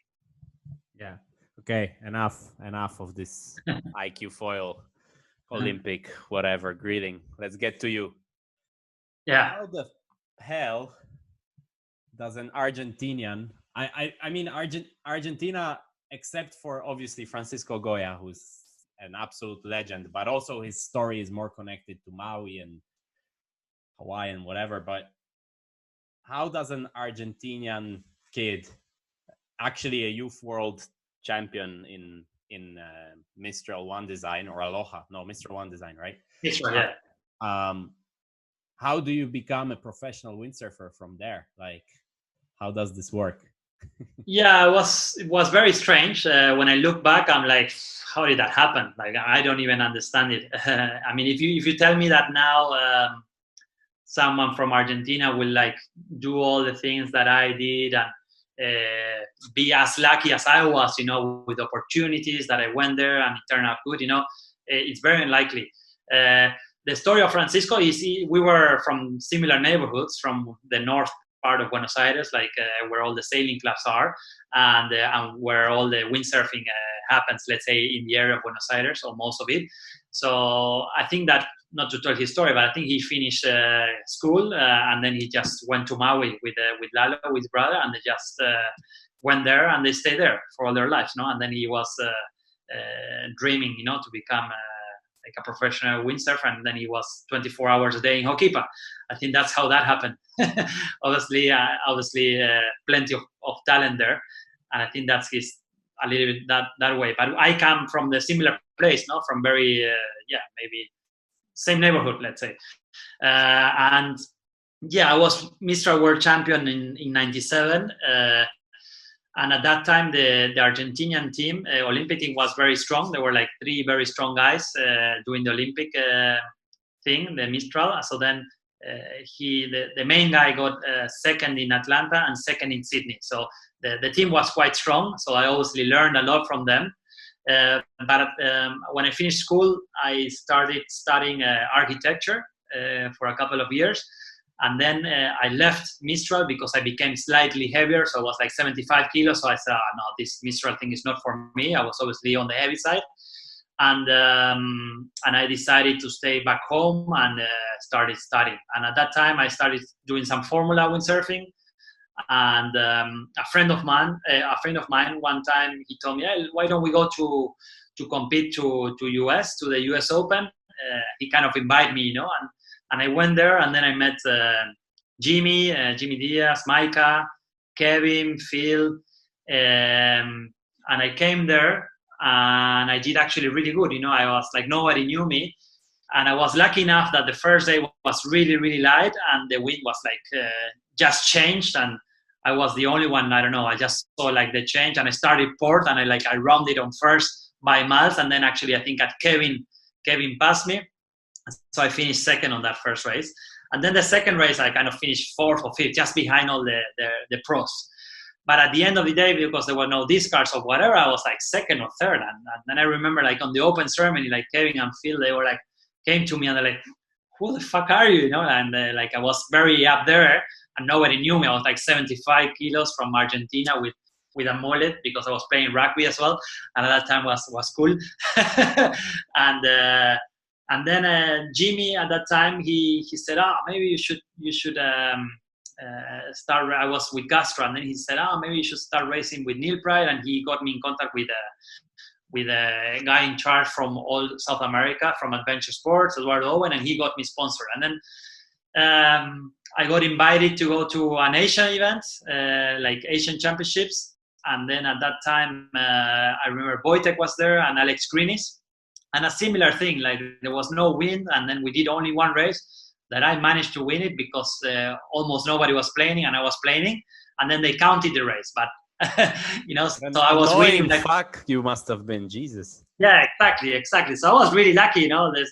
Yeah. Okay. Enough of this IQ foil Olympic whatever greeting. Let's get to you. Yeah. How the hell does an Argentinian? I mean Argentina, except for obviously Francisco Goya, who's an absolute legend, but also his story is more connected to Maui and Hawaii and whatever. But how does an Argentinian kid, actually a youth world champion in Mistral One Design or Aloha? No, Mistral One Design, right? Mistral, yeah. How do you become a professional windsurfer from there? Like, how does this work? Yeah, it was very strange. When I look back, I'm like, how did that happen? Like, I don't even understand it. I mean, if you tell me that now, someone from Argentina will like do all the things that I did and be as lucky as I was, you know, with opportunities that I went there and it turned out good, you know, it's very unlikely. The story of Francisco is we were from similar neighborhoods from the north part of Buenos Aires, like where all the sailing clubs are and where all the windsurfing happens, let's say, in the area of Buenos Aires, or most of it. So I think that, not to tell his story, but I think he finished school and then he just went to Maui with Lalo, with his brother, and they just went there and they stayed there for all their lives, you know. And then he was dreaming, you know, to become like a professional windsurfer, and then he was 24 hours a day in Ho'okipa. I think that's how that happened. obviously, plenty of talent there, and I think that's his a little bit that way. But I come from the similar place, no, from very maybe same neighborhood, let's say, and yeah, I was Mistral World Champion in '97. And at that time, the Argentinian team, Olympic team, was very strong. There were like 3 very strong guys doing the Olympic thing, the Mistral. So then the main guy got second in Atlanta and second in Sydney. So the team was quite strong. So I obviously learned a lot from them. But when I finished school, I started studying architecture for a couple of years. And then I left Mistral because I became slightly heavier. So I was like 75 kilos. So I said, no, this Mistral thing is not for me. I was obviously on the heavy side. And I decided to stay back home and started studying. And at that time, I started doing some Formula windsurfing. And a friend of mine, one time, he told me, hey, why don't we go to compete to US, to the US Open? He kind of invited me, you know, and I went there, and then I met Jimmy Diaz, Micah, Kevin, Phil, and I came there, and I did actually really good. You know, I was like, nobody knew me, and I was lucky enough that the first day was really, really light, and the wind was like just changed, and I was the only one. I don't know. I just saw like the change, and I started port, and I rounded on first by miles, and then actually I think at Kevin passed me. So I finished second on that first race. And then the second race, I kind of finished fourth or fifth, just behind all the pros. But at the end of the day, because there were no discards or whatever, I was like second or third. And then I remember like on the open ceremony, like Kevin and Phil, they were like, came to me and they're like, who the fuck are you? You know, and like I was very up there and nobody knew me. I was like 75 kilos from Argentina with a mullet because I was playing rugby as well. And at that time was cool. And then Jimmy at that time, he said, maybe you should start. I was with Castro, and then he said, maybe you should start racing with Neil Pride. And he got me in contact with a guy in charge from all South America, from Adventure Sports, Eduardo Owen, and he got me sponsored. And then I got invited to go to an Asian event, like Asian Championships. And then at that time, I remember Wojtek was there and Alex Grinis. And a similar thing, like there was no wind, and then we did only one race that I managed to win it because almost nobody was playing and I was playing. And then they counted the race. But you know, so I was winning. Like, fuck, you must have been Jesus. Yeah, exactly. So I was really lucky, you know. In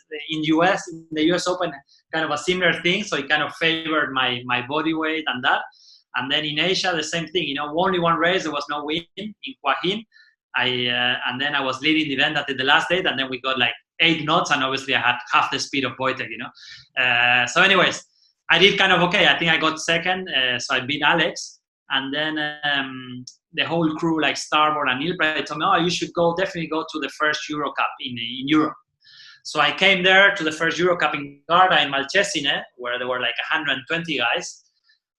the US Open, kind of a similar thing. So it kind of favored my body weight and that. And then in Asia, the same thing. You know, only one race. There was no wind in Hua Hin. And then I was leading the event at the last date, and then we got like 8 knots, and obviously I had half the speed of Wojtek, you know. So anyways, I did kind of okay. I think I got second, so I beat Alex. And then the whole crew, like Starboard and Neil Pride, told me, you should definitely go to the first Euro Cup in Europe. So I came there to the first Euro Cup in Garda in Malcesine, where there were like 120 guys.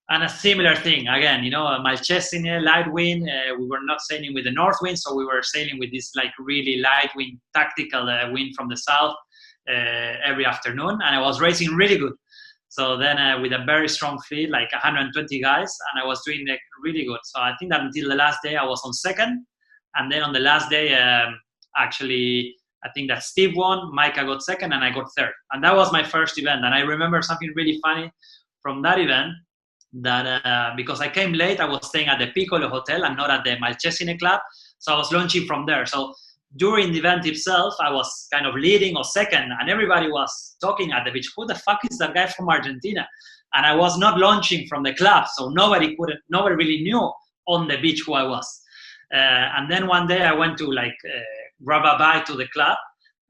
And a similar thing, again, you know, Malcesine, light wind. We were not sailing with the north wind, so we were sailing with this like really light wind, tactical wind from the south every afternoon. And I was racing really good. So then with a very strong fleet, like 120 guys, and I was doing like really good. So I think that until the last day I was on second. And then on the last day, actually, I think that Steve won, Micah got second, and I got third. And that was my first event. And I remember something really funny from that event, that because I came late, I was staying at the Piccolo Hotel and not at the Malcesine Club. So I was launching from there. So during the event itself, I was kind of leading or second, and everybody was talking at the beach, who the fuck is that guy from Argentina? And I was not launching from the club, so nobody really knew on the beach who I was. And then one day I went to like grab a bite to the club,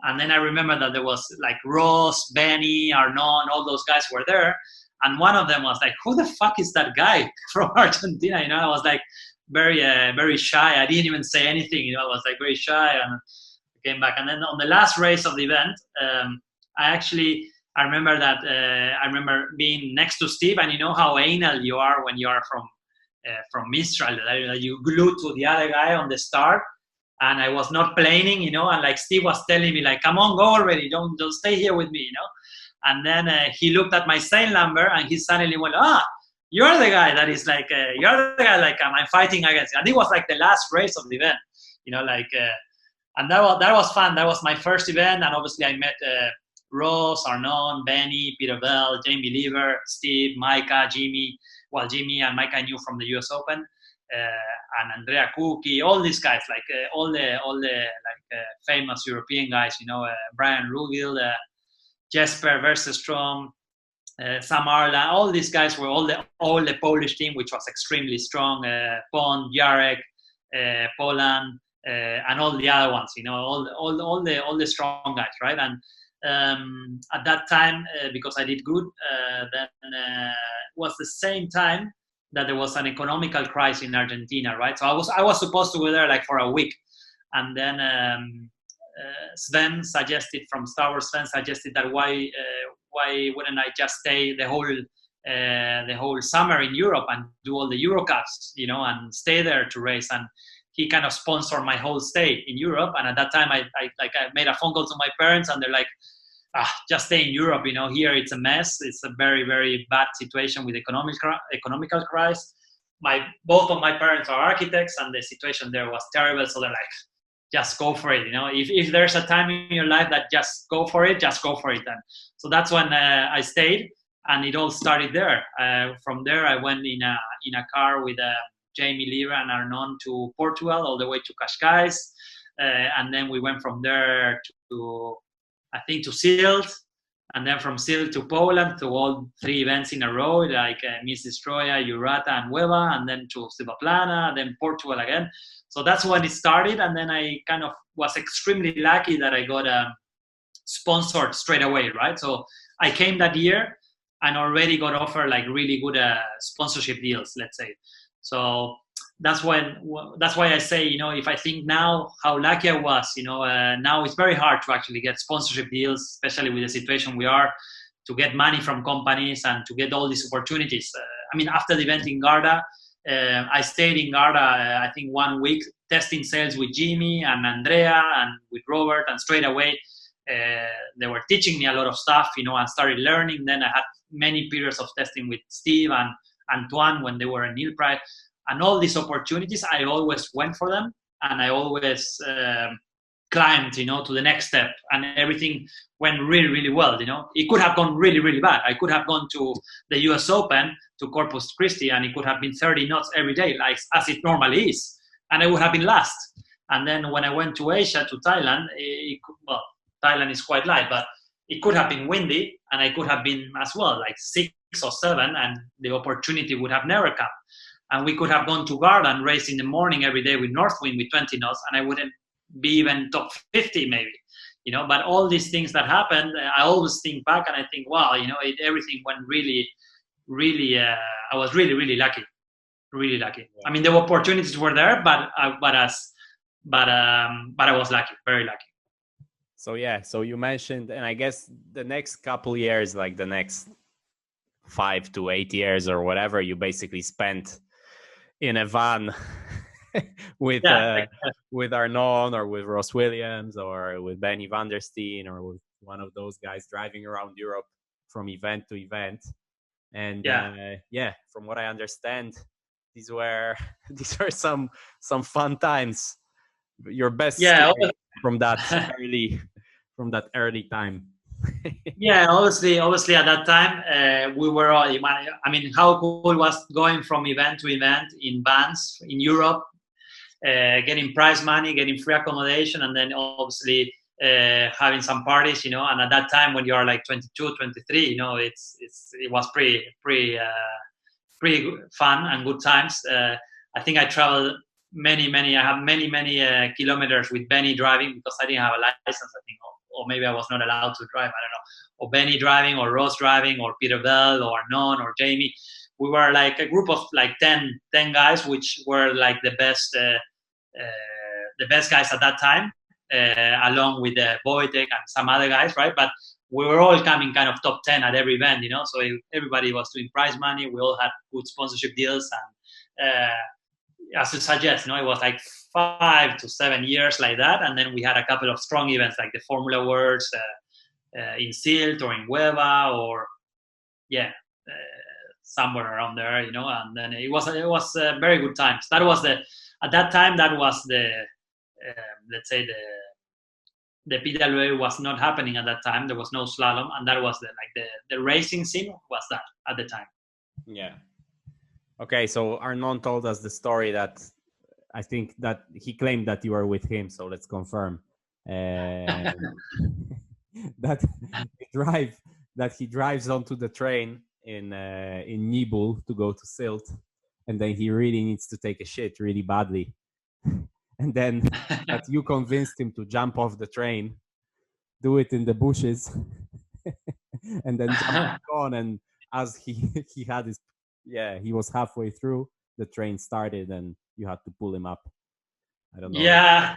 and then I remember that there was like Ross, Benny, Arnon, all those guys were there. And one of them was like, who the fuck is that guy from Argentina? You know, I was like very shy. I didn't even say anything. You know, I was like very shy, and I came back. And then on the last race of the event, I remember being next to Steve, and you know how anal you are when you are from Mistral. You glue to the other guy on the start. And I was not planning, you know, and like Steve was telling me like, come on, go already. Don't stay here with me, you know. And then he looked at my sail number, and he suddenly went, you're the guy that is like, you're the guy like I'm fighting against. And it was like the last race of the event, you know, like, and that was fun. That was my first event. And obviously I met Ross, Arnon, Benny, Peter Bell, Jamie Lever, Steve, Micah, Jimmy. Well, Jimmy and Micah I knew from the US Open, and Andrea Cookie, all these guys, like all the famous European guys, you know, Brian Rugill, Jesper Verstestrom, Sam Arla, all these guys were all the Polish team, which was extremely strong. Pond, Jarek, Poland, and all the other ones, you know, all the strong guys, right? And at that time, because I did good, then was the same time that there was an economical crisis in Argentina, right? So I was supposed to go there like for a week, and then Sven suggested from Star Wars. Sven suggested that why wouldn't I just stay the whole summer in Europe and do all the Euro Cups, you know, and stay there to race. And he kind of sponsored my whole stay in Europe. And at that time, I made a phone call to my parents, and they're like, just stay in Europe, you know, here it's a mess. It's a very, very bad situation with economical crisis. Both of my parents are architects, and the situation there was terrible. So they're like, just go for it, you know. If there's a time in your life that just go for it, just go for it. And so that's when I stayed, and it all started there. From there, I went in a car with Jamie Lever and Arnon to Portugal, all the way to Cascais, and then we went from there to, I think, to Silt, And then from Sil to Poland to all 3 events in a row, like Miss Destroyer, Urata, and Hueva, and then to Silvaplana, then Portugal again. So that's when it started. And then I kind of was extremely lucky that I got sponsored straight away, right? So I came that year and already got offered like really good sponsorship deals, let's say. So that's why I say, you know, if I think now how lucky I was, you know, now it's very hard to actually get sponsorship deals, especially with the situation we are, to get money from companies and to get all these opportunities. I mean, after the event in Garda, I stayed in Garda, I think 1 week, testing sails with Jimmy and Andrea and with Robert, and straight away they were teaching me a lot of stuff, you know, and started learning. Then I had many periods of testing with Steve and Antoine when they were in Nil Pride, and all these opportunities, I always went for them, and I always climbed, you know, to the next step, and everything went really, really well, you know. It could have gone really, really bad. I could have gone to the US Open, to Corpus Christi, and it could have been 30 knots every day, like as it normally is, and I would have been last. And then when I went to Asia, to Thailand, Thailand is quite light, but it could have been windy, and I could have been as well, like 6 or 7, and the opportunity would have never come. And we could have gone to Garda and raced in the morning every day with north wind with 20 knots, and I wouldn't be even top 50 maybe, you know. But all these things that happened, I always think back and I think, wow, you know, everything went really, really, I was really, really lucky, really lucky. I mean, the opportunities were there, but I was lucky, very lucky. So yeah, so you mentioned, and I guess the next couple years, like the next 5 to 8 years or whatever, you basically spent in a van with Arnon or with Ross Williams or with Benny van der Steen or with one of those guys driving around Europe from event to event. And from what I understand, these were some fun times. Your best story from that early time. Yeah, obviously at that time we were all, I mean, how cool was going from event to event in vans in Europe, getting prize money, getting free accommodation, and then obviously having some parties, you know. And at that time when you are like 22, 23, you know, it was pretty fun and good times. I think I traveled many kilometers with Benny driving, because I didn't have a license, I think, or maybe I was not allowed to drive, I don't know. Or Benny driving, or Ross driving, or Peter Bell, or Arnon, or Jamie. We were like a group of like 10 guys, which were like the best guys at that time, along with Wojtek and some other guys, right? But we were all coming kind of top 10 at every event, you know. So everybody was doing prize money. We all had good sponsorship deals, and as you suggest, you know, it was like 5 to 7 years like that. And then we had a couple of strong events like the Formula Worlds in Silt or in Hueva, or somewhere around there, you know. And then it was very good times. At that time that was the let's say the PWA was not happening at that time. There was no slalom, and that was the racing scene was that at the time. Yeah. Okay, so Arnon told us the story that I think that he claimed that you were with him. So let's confirm that he drives onto the train in Nibul to go to Silt, and then he really needs to take a shit really badly, and then that you convinced him to jump off the train, do it in the bushes, and then jump on. And as he had his he was halfway through, the train started and you had to pull him up. I don't know. Yeah,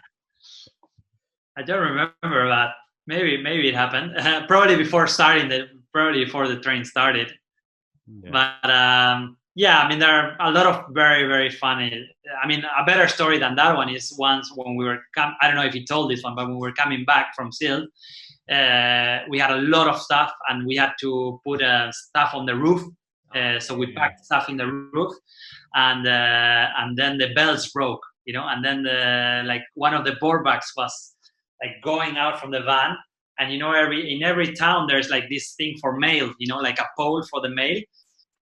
I don't remember that. Maybe it happened. Probably before the train started. Yeah. But I mean, there are a lot of very, very funny. I mean, a better story than that one is once when we were I don't know if he told this one, but when we were coming back from Silt, we had a lot of stuff and we had to put stuff on the roof. So we packed stuff in the roof, and then the belts broke, you know, and then like one of the board backs was like going out from the van, and you know, in every town there's like this thing for mail, you know, like a pole for the mail,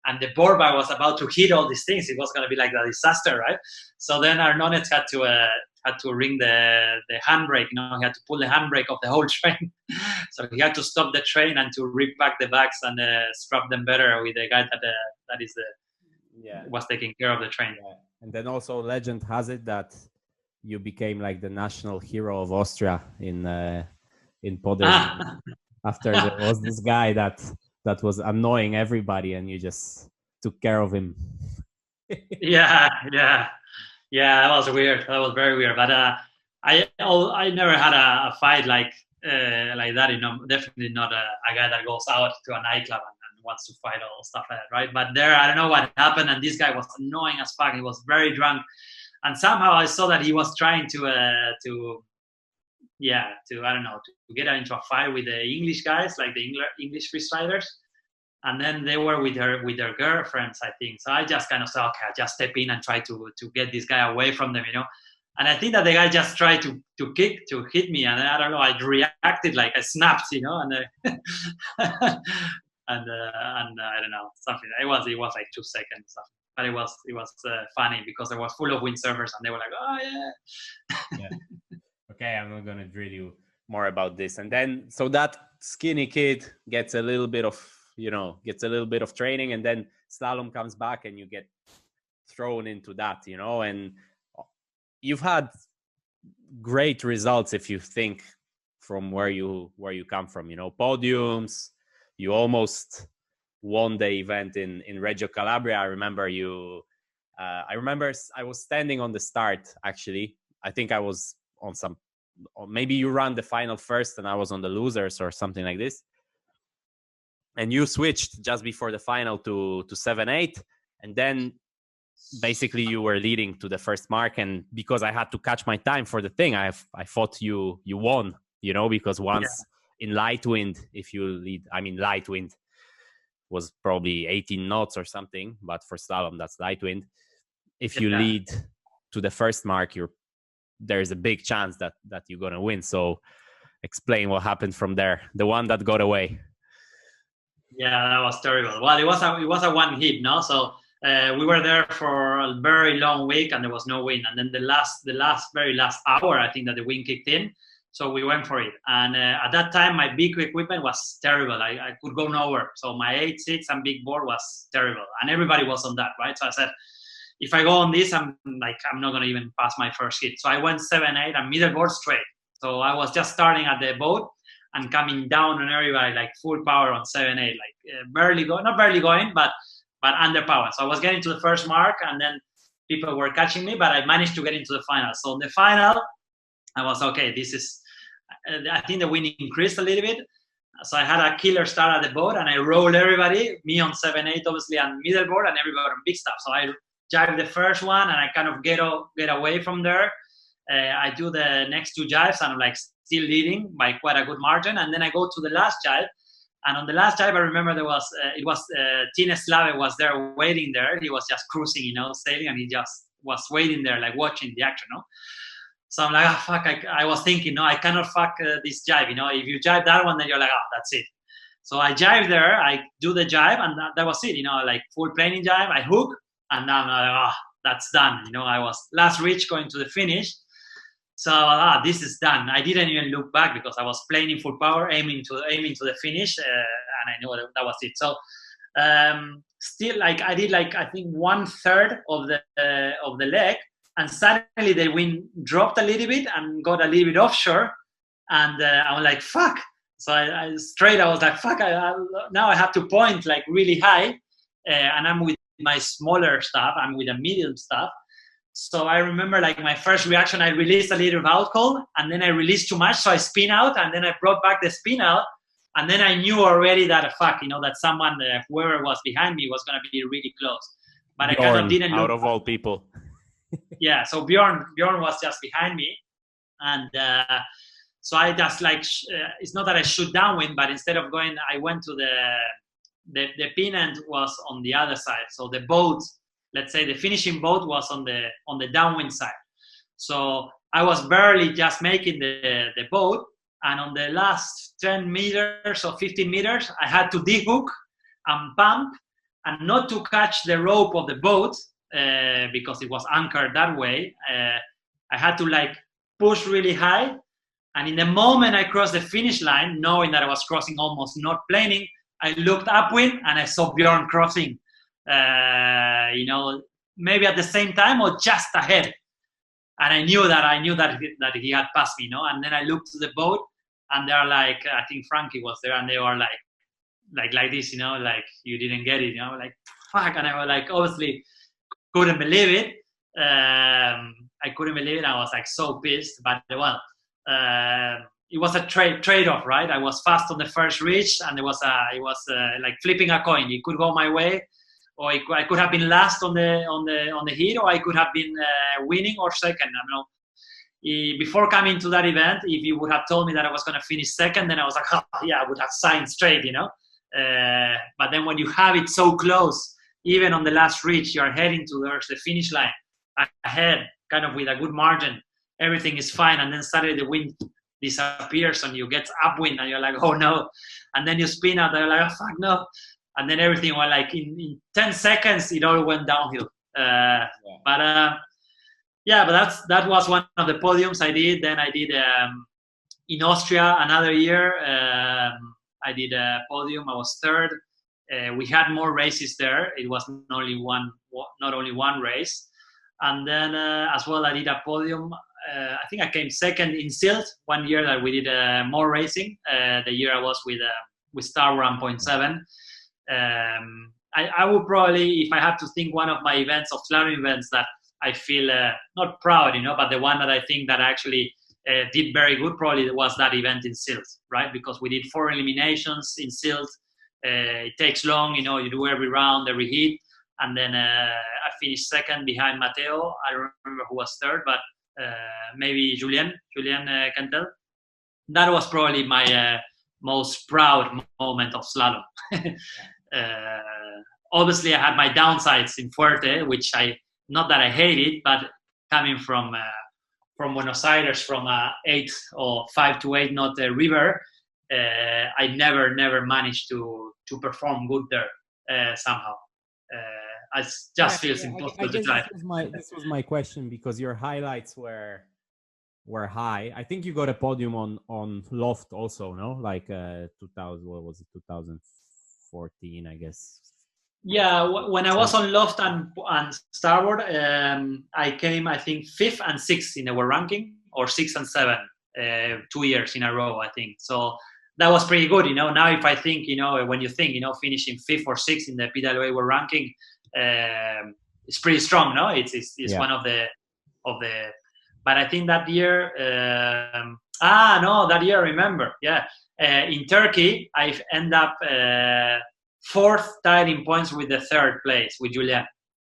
and the board bag was about to hit all these things. It was going to be like a disaster, right? So then our Nonets had had to ring the handbrake. You know, he had to pull the handbrake of the whole train. So he had to stop the train and to repack the bags and strap them better with the guy that was taking care of the train. Yeah. And then also legend has it that you became like the national hero of Austria in podiums. After there was this guy that was annoying everybody, and you just took care of him. Yeah. That was weird. That was very weird. But I never had a fight like that. You know, definitely not a guy that goes out to a nightclub and wants to fight or stuff like that, right? But there, I don't know what happened, and this guy was annoying as fuck. He was very drunk, and somehow I saw that he was trying to I don't know, to get into a fight with the English guys, like the English freestylers. And then they were with their girlfriends, I think. So I just kind of said, okay, I'll just step in and try to get this guy away from them, you know. And I think that the guy just tried to hit me, and I don't know, I reacted like I snapped, you know, and and I don't know, something. It was like 2 seconds, but it was funny because it was full of windsurfers, and they were like, oh yeah. Okay, I'm not gonna drill you more about this. And then so that skinny kid gets a little bit of training, and then slalom comes back and you get thrown into that, you know, and you've had great results if you think from where you come from, you know, podiums. You almost won the event in Reggio Calabria. I remember I was standing on the start, actually. I think I was on or maybe you ran the final first and I was on the losers or something like this. And you switched just before the final to 7-8. And then basically you were leading to the first mark. And because I had to catch my time for the thing, I thought you won, you know, because once in light wind, if you lead, I mean, light wind was probably 18 knots or something, but for slalom, that's light wind. If you lead to the first mark, there's a big chance that you're going to win. So explain what happened from there, the one that got away. Yeah, that was terrible. Well, it was a one hit, no? So we were there for a very long week and there was no wind. And then the very last hour, I think that the wind kicked in. So we went for it. And at that time, my big equipment was terrible. I could go nowhere. So my 8-6 and big board was terrible. And everybody was on that, right? So I said, if I go on this, I'm not going to even pass my first hit. So I went 7-8 and middle board straight. So I was just starting at the boat and coming down on everybody like full power on 7-8, like not barely going, but under power. So I was getting to the first mark and then people were catching me, but I managed to get into the final. So in the final, I was okay. I think the wind increased a little bit. So I had a killer start at the boat and I rolled everybody, me on 7-8 obviously and middle board and everybody on big stuff. So I jive the first one and I kind of get away from there. I do the next two jives and I'm like still leading by quite a good margin. And then I go to the last jive. And on the last jive, I remember Tine Slave was there waiting there. He was just cruising, you know, sailing, and he just was waiting there, like watching the action, no? So I'm like, fuck, I was thinking, no, I cannot fuck this jive, you know. If you jive that one, then you're like, that's it. So I jive there, I do the jive, and that was it, you know, like full planing jive, I hook, and now I'm like, that's done. You know, I was last reach going to the finish. So this is done. I didn't even look back because I was playing in full power, aiming to the finish, and I knew that was it. So still, like I did, like I think 1/3 of the leg, and suddenly the wind dropped a little bit and got a little bit offshore, and I was like, fuck. So I was like, fuck. Now I have to point like really high, and I'm with my smaller stuff. I'm with a medium stuff. So I remember like my first reaction, I released a little alcohol and then I released too much. So I spin out and then I brought back the spin out. And then I knew already that, you know, that someone, whoever was behind me was going to be really close. But Bjorn, I kind of didn't look. Out of all people. Yeah. So Bjorn was just behind me. And so I just like, it's not that I shoot downwind, but instead of going, I went to the pin end was on the other side. So the boat, let's say the finishing boat was on the downwind side. So I was barely just making the boat. And on the last 10 meters or 15 meters, I had to de-hook and pump and not to catch the rope of the boat because it was anchored that way. I had to like push really high. And in the moment I crossed the finish line, knowing that I was crossing almost not planing, I looked upwind and I saw Bjorn crossing, maybe at the same time or just ahead. And I knew that he had passed me, And then I looked to the boat, and they're like, I think Frankie was there, and they were like this, like you didn't get it, like fuck. And I was like, obviously couldn't believe it. I couldn't believe it. I was like so pissed, but well, it was a trade-off, right? I was fast on the first reach, and it was like flipping a coin. It could go my way, or I could have been last on the heat, or I could have been winning or second. I don't know. Before coming to that event, if you would have told me that I was going to finish second, then I was like, oh, yeah, I would have signed straight, But then when you have it so close, even on the last reach, you're heading towards the finish line ahead, kind of with a good margin. Everything is fine, and then suddenly the wind disappears and you get upwind, and you're like, oh no. And then you spin out, and you're like, oh fuck no. And then everything was like in 10 seconds, it all went downhill. But that was one of the podiums I did. Then I did in Austria another year. I did a podium. I was third. We had more races there. It was not only one race. And then as well, I did a podium. I think I came second in Silt one year that we did more racing. The year I was with Star Wars 1.7. I would probably, if I had to think one of my events of slalom events that I feel not proud, but the one that I think that actually did very good probably was that event in Silt, right? Because we did 4 eliminations in Silt. It takes long, you do every round, every heat. And then I finished second behind Matteo. I don't remember who was third, but maybe Julien can tell. That was probably my most proud moment of slalom. Obviously, I had my downsides in Fuerte, which not that I hated, but coming from Buenos Aires, from 8 or 5 to 8 knot river, I never managed to perform good there somehow. It just feels impossible to drive. This was my question, because your highlights were high. I think you got a podium on Loft also, no? Like 2014, I guess. Yeah, when I was on Loft and Starboard, I came, I think, 5th and 6th in the world ranking, or 6th and 7th, 2 years in a row, I think. So that was pretty good, Now if I think, when you think, finishing 5th or 6th in the PWA world ranking, it's pretty strong, no? It's one of the. But I think that year, that year I remember, yeah. In Turkey, I end up 4th, tied in points with the 3rd place with Julien,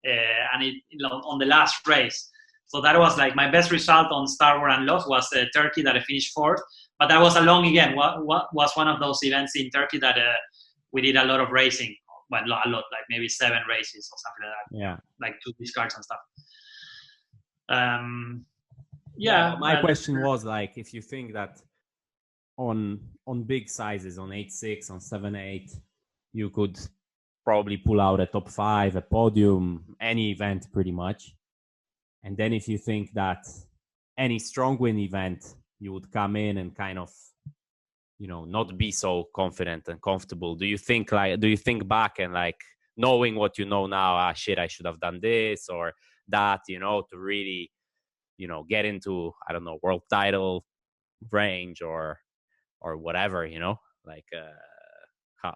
and on the last race. So that was like my best result on Star Wars and Lost was Turkey, that I finished 4th. But that was again. What was one of those events in Turkey that we did a lot of racing. Well, a lot, like maybe 7 races or something like that. Yeah, like 2 discards and stuff. My question was like, if you think that on big sizes, on 8.6, on 7.8, you could probably pull out a top 5, a podium, any event pretty much. And then if you think that any strong win event, you would come in and kind of, not be so confident and comfortable. Do you think back and like knowing what you know now, shit, I should have done this or that, to really, get into, I don't know, world title range or whatever, like,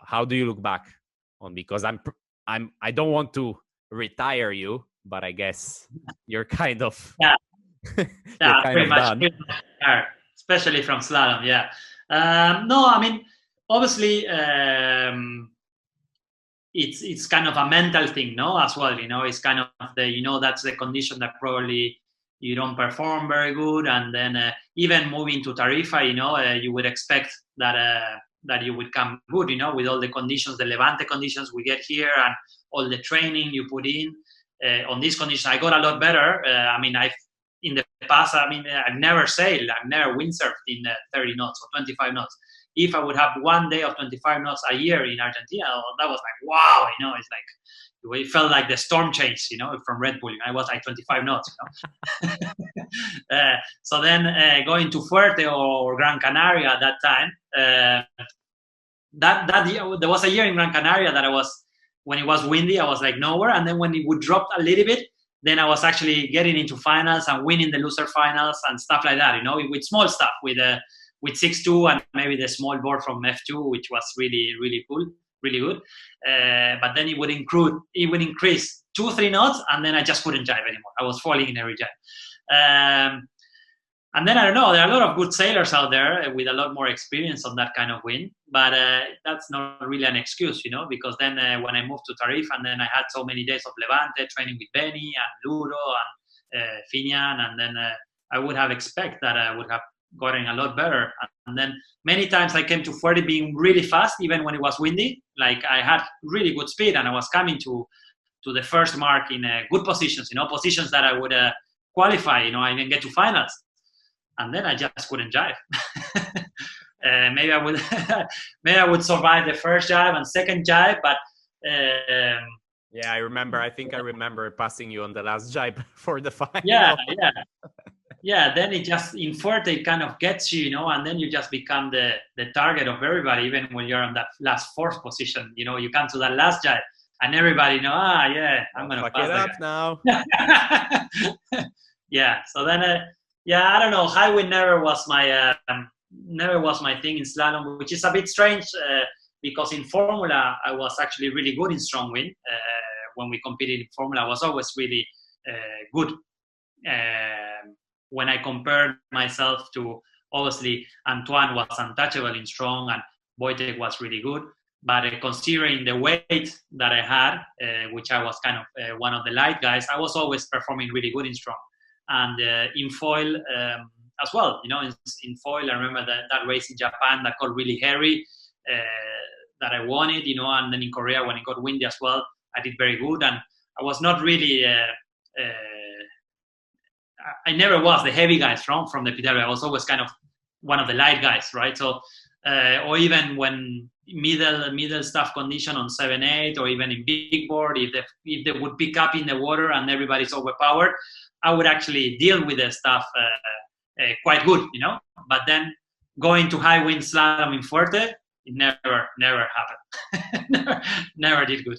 how do you look back on? Because I don't want to retire you, but I guess you're kind of, pretty much done. Especially from slalom. Yeah. No, I mean, obviously, it's kind of a mental thing, no, as well. It's kind of that's the condition that probably you don't perform very good, and then even moving to Tarifa, you would expect that you would come good, with all the conditions, the Levante conditions we get here, and all the training you put in on these conditions. I got a lot better. I mean, in the past, I mean, I've never sailed, I've never windsurfed in 30 knots or 25 knots. If I would have one day of 25 knots a year in Argentina, that was like, wow, you know, it's like, it felt like the storm changed, you know, from Red Bull. I was like 25 knots, you know. So then going to Fuerte or Gran Canaria at that time, there was a year in Gran Canaria that I was, when it was windy, I was like nowhere. And then when it would drop a little bit, then I was actually getting into finals and winning the loser finals and stuff like that, you know, with small stuff, with 6.2 and maybe the small board from F2, which was really, really cool, really good. But then it would increase 2-3 knots, and then I just couldn't jive anymore. I was falling in every jive. And then I don't know, there are a lot of good sailors out there with a lot more experience on that kind of wind, but that's not really an excuse, you know, because then when I moved to Tarif, and then I had so many days of Levante training with Benny and Luro and Finian, and then I would have expected that I would have gotten a lot better. And then many times I came to 40 being really fast, even when it was windy. Like I had really good speed, and I was coming to the first mark in good positions, you know, positions that I would qualify, you know, I even get to finals. And then I just couldn't jive. Maybe I would survive the first jive and second jive, but yeah, I remember. I think I remember passing you on the last jive for the final. Yeah. Then it just in Fuerte it kind of gets you, you know, and then you just become the target of everybody. Even when you're on that last fourth position, you know, you come to that last jive, and everybody know, I'm gonna pass it up now. Yeah. So then. Yeah, I don't know. High wind never was my thing in slalom, which is a bit strange because in Formula I was actually really good in strong wind. When we competed in Formula, I was always really good. When I compared myself to, obviously, Antoine was untouchable in strong, and Wojtek was really good. But considering the weight that I had, which I was kind of one of the light guys, I was always performing really good in strong. And in foil as well, you know, in foil, I remember that race in Japan that got really hairy, that I won it, you know, and then in Korea when it got windy as well, I did very good. And I was not really, I never was the heavy guys from the PWA. I was always kind of one of the light guys, right? So, or even when middle stuff condition on 7/8, or even in big board, if they would pick up in the water and everybody's overpowered, I would actually deal with the stuff quite good, you know. But then going to high wind slalom in Fuerte, it never happened. never did good.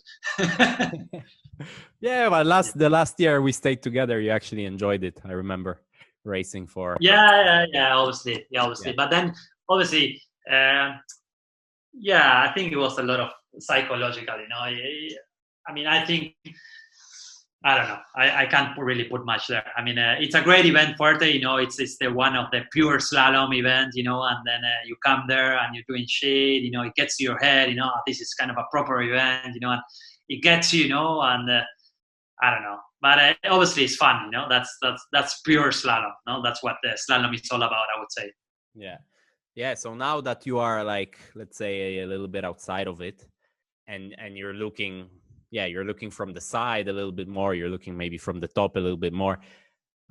Yeah, but the last year we stayed together, you actually enjoyed it. I remember racing for. Yeah, obviously. Yeah. But then obviously, I think it was a lot of psychological, you know. I mean, I think. I don't know. I can't really put much there. I mean, it's a great event, Fuerte. You know, it's the one of the pure slalom events. You know, and then you come there and you're doing shit. You know, it gets to your head. You know, this is kind of a proper event. You know, and it gets you. You know, and I don't know. But obviously, it's fun. You know, that's pure slalom. No, that's what the slalom is all about, I would say. Yeah. So now that you are like, let's say, a little bit outside of it, and you're looking. Yeah, you're looking from the side a little bit more. You're looking maybe from the top a little bit more.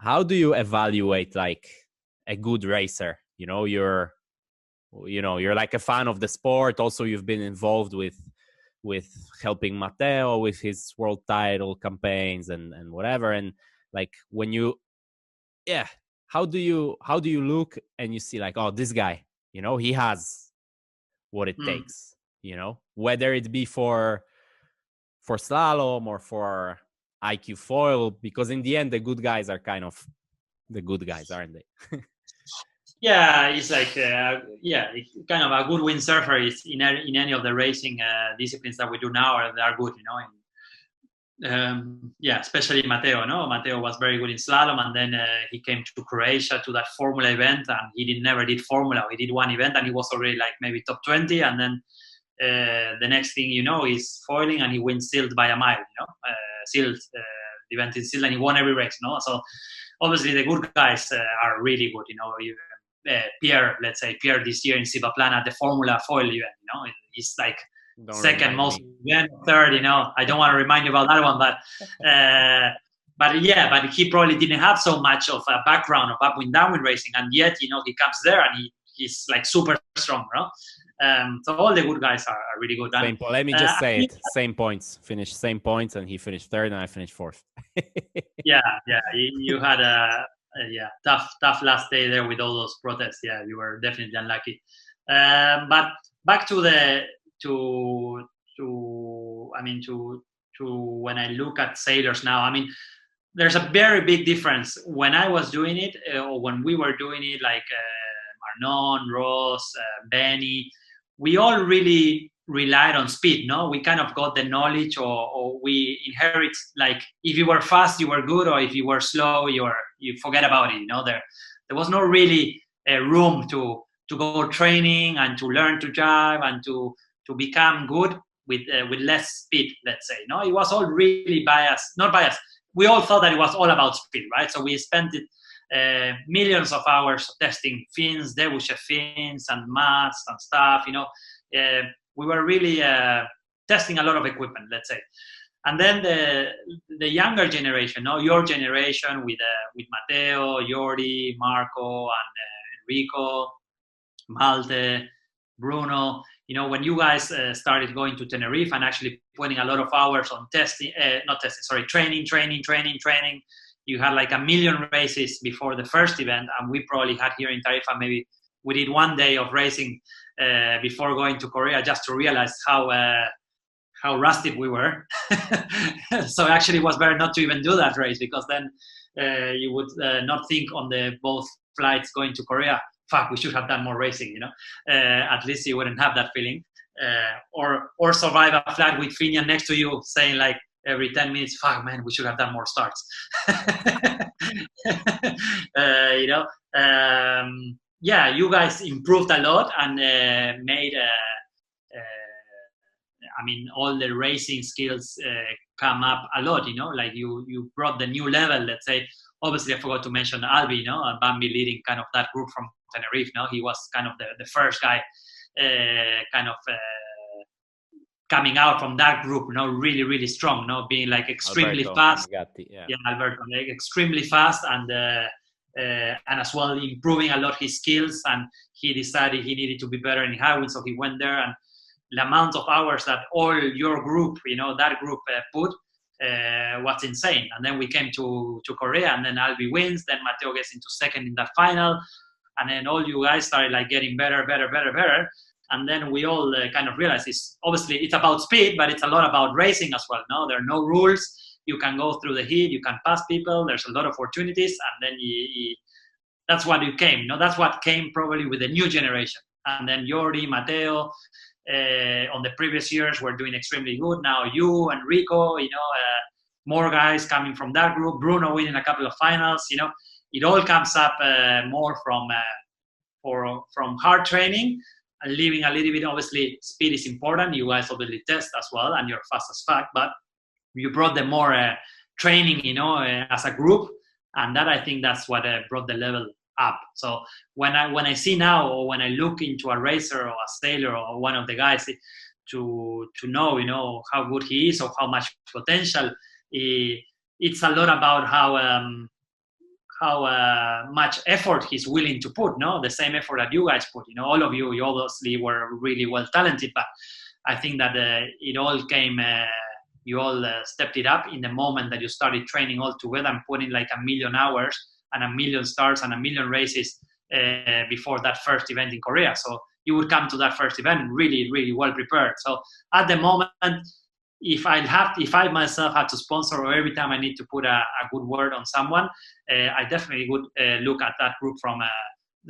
How do you evaluate like a good racer? You know, you're like a fan of the sport. Also, you've been involved with helping Matteo with his world title campaigns and whatever. And like when how do you look and you see like, oh, this guy, you know, he has what it takes. You know, whether it be for slalom or for IQ foil, because in the end the good guys are kind of the good guys, aren't they? Yeah, it's like kind of a good windsurfer is in any of the racing disciplines that we do now, they are good, you know. Especially Matteo. No, Matteo was very good in slalom, and then he came to Croatia to that Formula event, and he never did Formula. He did one event, and he was already like maybe top 20, and then. The next thing you know is foiling, and he wins sealed by a mile, you know, sealed, the event is sealed, and he won every race, you know. So obviously the good guys are really good, you know. Pierre this year in Civaplana, the Formula foil event, you know, he's like second most event, third, you know. I don't want to remind you about that one, but but he probably didn't have so much of a background of upwind downwind racing, and yet he comes there and he's like super strong, no? So all the good guys are really good. Let me just say it. Same points. Finished same points, and he finished third, and I finished fourth. Yeah. You had a tough last day there with all those protests. Yeah, you were definitely unlucky. But back to when I look at sailors now, I mean, there's a very big difference when I was doing it or when we were doing it, like Arnon, Ross, Benny. We all really relied on speed, no? We kind of got the knowledge, or we inherit, like, if you were fast, you were good, or if you were slow, you forget about it, There was no really room to go training and to learn to drive and to become good with less speed, let's say. No, it was all really not biased. We all thought that it was all about speed, right? So we spent millions of hours testing fins, debouché fins and mats and stuff, we were really testing a lot of equipment, let's say. And then the younger generation, your generation with Matteo, Jordi, Marco, and Enrico, Malte, Bruno, when you guys started going to Tenerife and actually putting a lot of hours on training. You had like 1 million races before the first event, and we probably had here in Tarifa, maybe we did 1 day of racing before going to Korea, just to realize how rusty we were. So actually it was better not to even do that race, because then you would not think on the both flights going to Korea, fuck, we should have done more racing, At least you wouldn't have that feeling. Or survive a flight with Finian next to you saying like every 10 minutes, fuck, man, we should have done more starts. You guys improved a lot and made, all the racing skills come up a lot, like you brought the new level, let's say. Obviously, I forgot to mention Albi, Bambi leading kind of that group from Tenerife, He was kind of the first guy coming out from that group, really, really strong, being like extremely fast. Alberto, like extremely fast and as well improving a lot his skills, and he decided he needed to be better in high wind, so he went there, and the amount of hours that all your group, that group put was insane. And then we came to Korea, and then Albi wins, then Matteo gets into second in that final, and then all you guys started like getting better. And then we all kind of realized it's about speed, but it's a lot about racing as well. There are no rules. You can go through the heat, you can pass people, there's a lot of opportunities, and then that's what you came. That's what came probably with the new generation. And then Jordi, Matteo, on the previous years were doing extremely good. Now you and Rico, more guys coming from that group. Bruno winning a couple of finals. It all comes up more from hard training and leaving a little bit. Obviously, speed is important. You guys obviously test as well, and you're fast as fuck. But you brought the more training, as a group, and that I think that's what brought the level up. So when I see now, or when I look into a racer or a sailor or one of the guys to know, how good he is or how much potential, it's a lot about how much effort he's willing to put, the same effort that you guys put. All of you obviously were really well talented, but I think that it all came, you all stepped it up in the moment that you started training all together and putting like 1 million hours and 1 million starts and 1 million races before that first event in Korea. So you would come to that first event really, really well prepared. So at the moment, if I myself had to sponsor, or every time I need to put a good word on someone, I definitely would look at that group from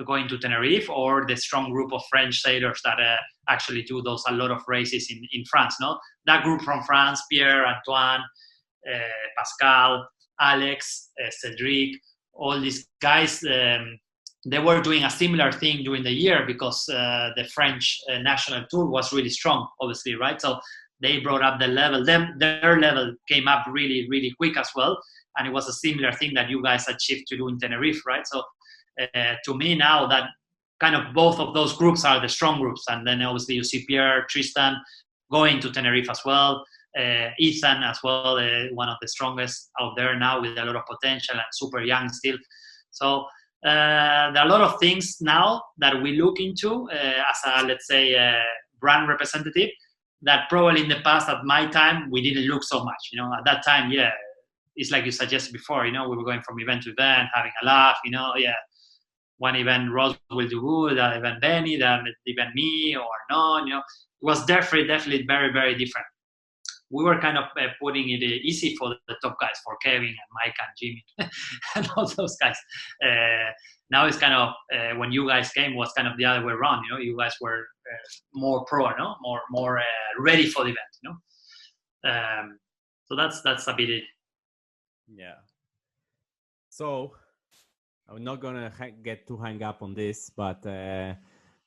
going to Tenerife, or the strong group of French sailors that actually do a lot of races in France. That group from France, Pierre, Antoine, Pascal, Alex, Cedric, all these guys, they were doing a similar thing during the year, because the French national tour was really strong, obviously, right? So they brought up the level. Their level came up really, really quick as well. And it was a similar thing that you guys achieved to do in Tenerife, right? So to me now, that kind of both of those groups are the strong groups. And then obviously you see Pierre, Tristan going to Tenerife as well. Ethan as well, one of the strongest out there now with a lot of potential and super young still. So there are a lot of things now that we look into as a, let's say, brand representative that probably in the past at my time we didn't look so much. At that time, it's like you suggested before. We were going from event to event, having a laugh. One event Ross will do good, that event Benny, that event me or none. It was definitely very, very different. We were kind of putting it easy for the top guys, for Kevin and Mike and Jimmy and all those guys. Now it's kind of, when you guys came, was kind of the other way around. You guys were more pro, more ready for the event. So that's a bit it. Yeah. So I'm not gonna get too hung up on this, but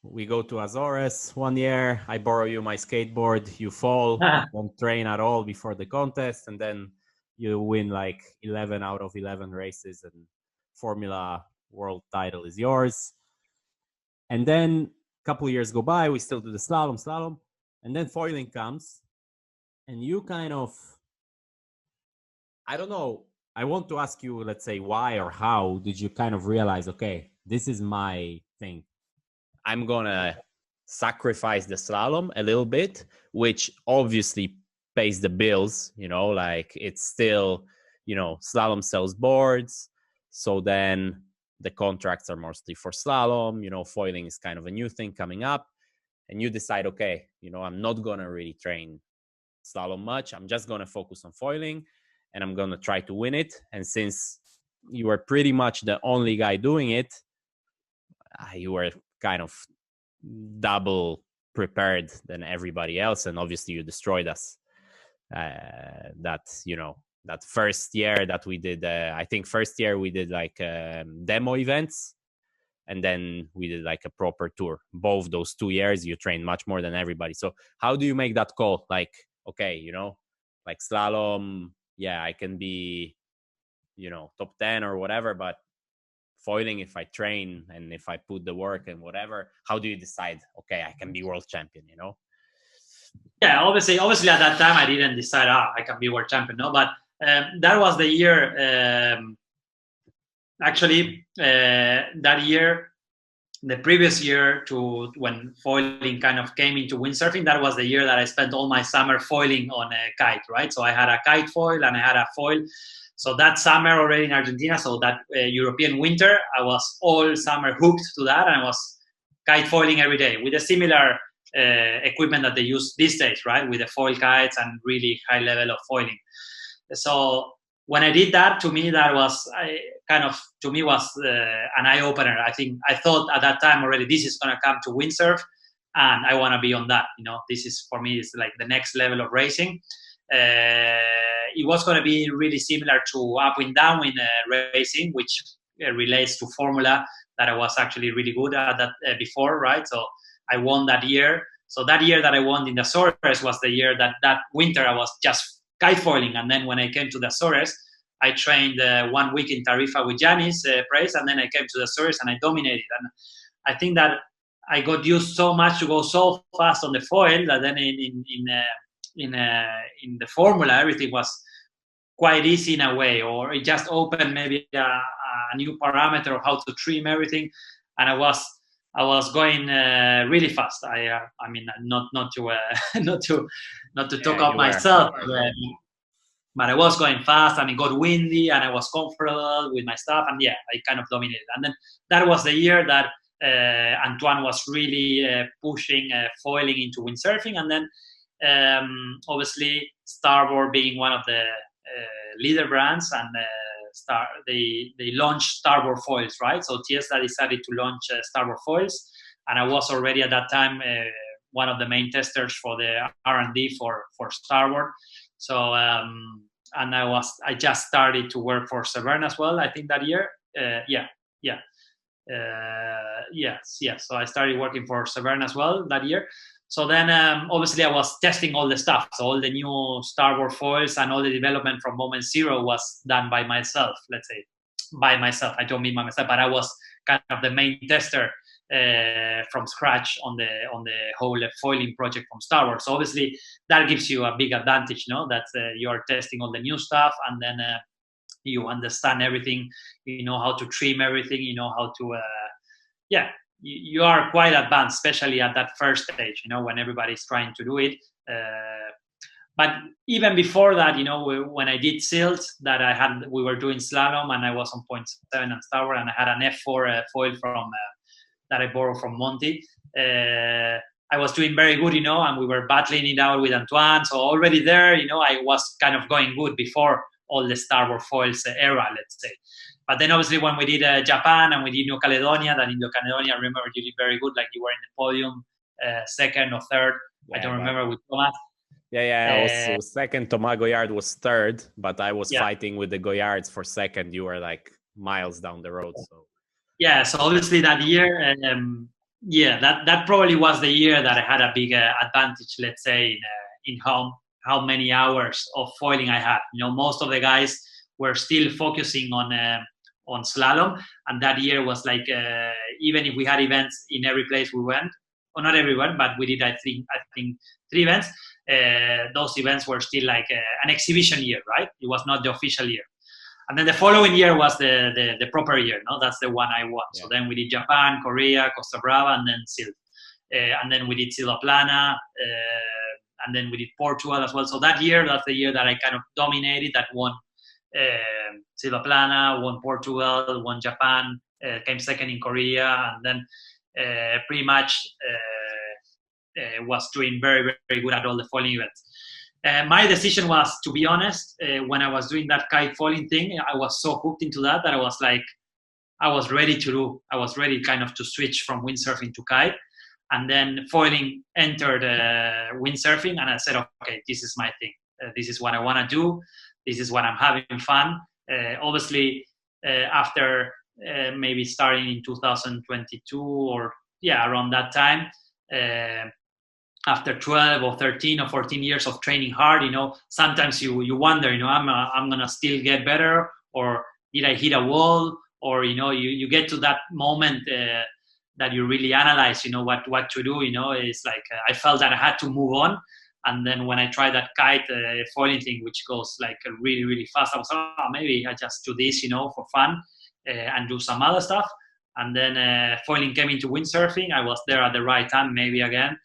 we go to Azores 1 year. I borrow you my skateboard. You fall, don't train at all before the contest, and then you win like 11 out of 11 races, and Formula World Title is yours. And then a couple of years go by. We still do the slalom, and then foiling comes, and you kind of, I don't know. I want to ask you, let's say, why or how did you kind of realize, okay, this is my thing. I'm going to sacrifice the slalom a little bit, which obviously pays the bills, like it's still, slalom sells boards. So then the contracts are mostly for slalom, foiling is kind of a new thing coming up. And you decide, okay, I'm not going to really train slalom much. I'm just going to focus on foiling. And I'm going to try to win it. And since you were pretty much the only guy doing it, you were kind of double prepared than everybody else. And obviously you destroyed us. That first year that we did, I think first year we did like demo events. And then we did like a proper tour. Both those 2 years, you trained much more than everybody. So how do you make that call? Like, okay, like slalom, yeah, I can be, top 10 or whatever, but foiling, if I train and if I put the work and whatever, how do you decide, okay, I can be world champion, Yeah, obviously at that time, I didn't decide, I can be world champion, no, but that was the year, that year, the previous year to when foiling kind of came into windsurfing, that was the year that I spent all my summer foiling on a kite, right? So I had a kite foil and I had a foil. So that summer already in Argentina, so that European winter, I was all summer hooked to that, and I was kite foiling every day with a similar equipment that they use these days, right? With the foil kites and really high level of foiling. So when I did that, to me, that was an eye opener. I thought at that time already, this is going to come to windsurf, and I want to be on that. This is for me, it's like the next level of racing. It was going to be really similar to upwind downwind racing, which relates to Formula that I was actually really good at that before, right? So I won that year. So that year that I won in the Azores was the year that winter I was just kite foiling, and then when I came to the Azores, I trained 1 week in Tarifa with Giannis Price, and then I came to the Azores and I dominated. And I think that I got used so much to go so fast on the foil that then in the Formula everything was quite easy in a way, or it just opened maybe a new parameter of how to trim everything, and I was going really fast. I mean, not to talk up myself, but I was going fast, and it got windy, and I was comfortable with my stuff, and yeah, I kind of dominated. And then that was the year that Antoine was really pushing foiling into windsurfing, and then obviously Starboard being one of the leader brands, and they launched Starboard foils, right? So Tiesla decided to launch Starboard foils, and I was already at that time one of the main testers for the R&D for Starboard. So and I just started to work for Severn as well, I think that year. So I started working for Severn as well that year. So then obviously I was testing all the stuff. So all the new Starboard foils and all the development from moment zero was done by myself, let's say. By myself. I don't mean by myself, but I was kind of the main tester from scratch on the whole foiling project from starboard. So obviously that gives you a big advantage, that you are testing all the new stuff, and then you understand everything, you know how to trim everything, you know how to you are quite advanced, especially at that first stage, when everybody's trying to do it. But even before that, when I did SILT, we were doing slalom, and I was on 0.7 and starboard, and I had an F4 foil from that I borrowed from Monty. I was doing very good, and we were battling it out with Antoine. So already there, I was kind of going good before all the starboard foils era, let's say. But then obviously when we did Japan and we did New Caledonia, that in New Caledonia, I remember you did very good, like you were in the podium, second or third. I don't remember with Thomas. I was second. Thomas Goyard was third, but I was fighting with the Goyards for second. You were like miles down the road. So so obviously that year, that probably was the year that I had a big advantage, let's say, in how many hours of foiling I had. Most of the guys were still focusing on slalom, and that year was like even if we had events in every place we went, or not everyone, but we did I think 3 events. Those events were still like an exhibition year, right? It was not the official year. And then the following year was the proper year, no? That's the one I won. Yeah. So then we did Japan, Korea, Costa Brava, and then SILT. And then we did Silvaplana, and then we did Portugal as well. So that's the year that I kind of dominated, that won Silvaplana, won Portugal, won Japan, came second in Korea, and then pretty much was doing very, very good at all the foiling events. My decision was, to be honest, when I was doing that kite foiling thing, I was so hooked into that I was like, I was ready kind of to switch from windsurfing to kite. And then foiling entered windsurfing, and I said, okay, this is my thing. This is what I want to do. This is what I'm having fun. Obviously, after maybe starting in 2022 or around that time, after 12 or 13 or 14 years of training hard, sometimes you wonder, I'm gonna still get better, or did I hit a wall? Or you get to that moment that you really analyze, what to do. It's like I felt that I had to move on. And then when I tried that kite foiling thing, which goes like really, really fast, I was like, maybe I just do this, for fun, and do some other stuff. And then foiling came into windsurfing. I was there at the right time, maybe again,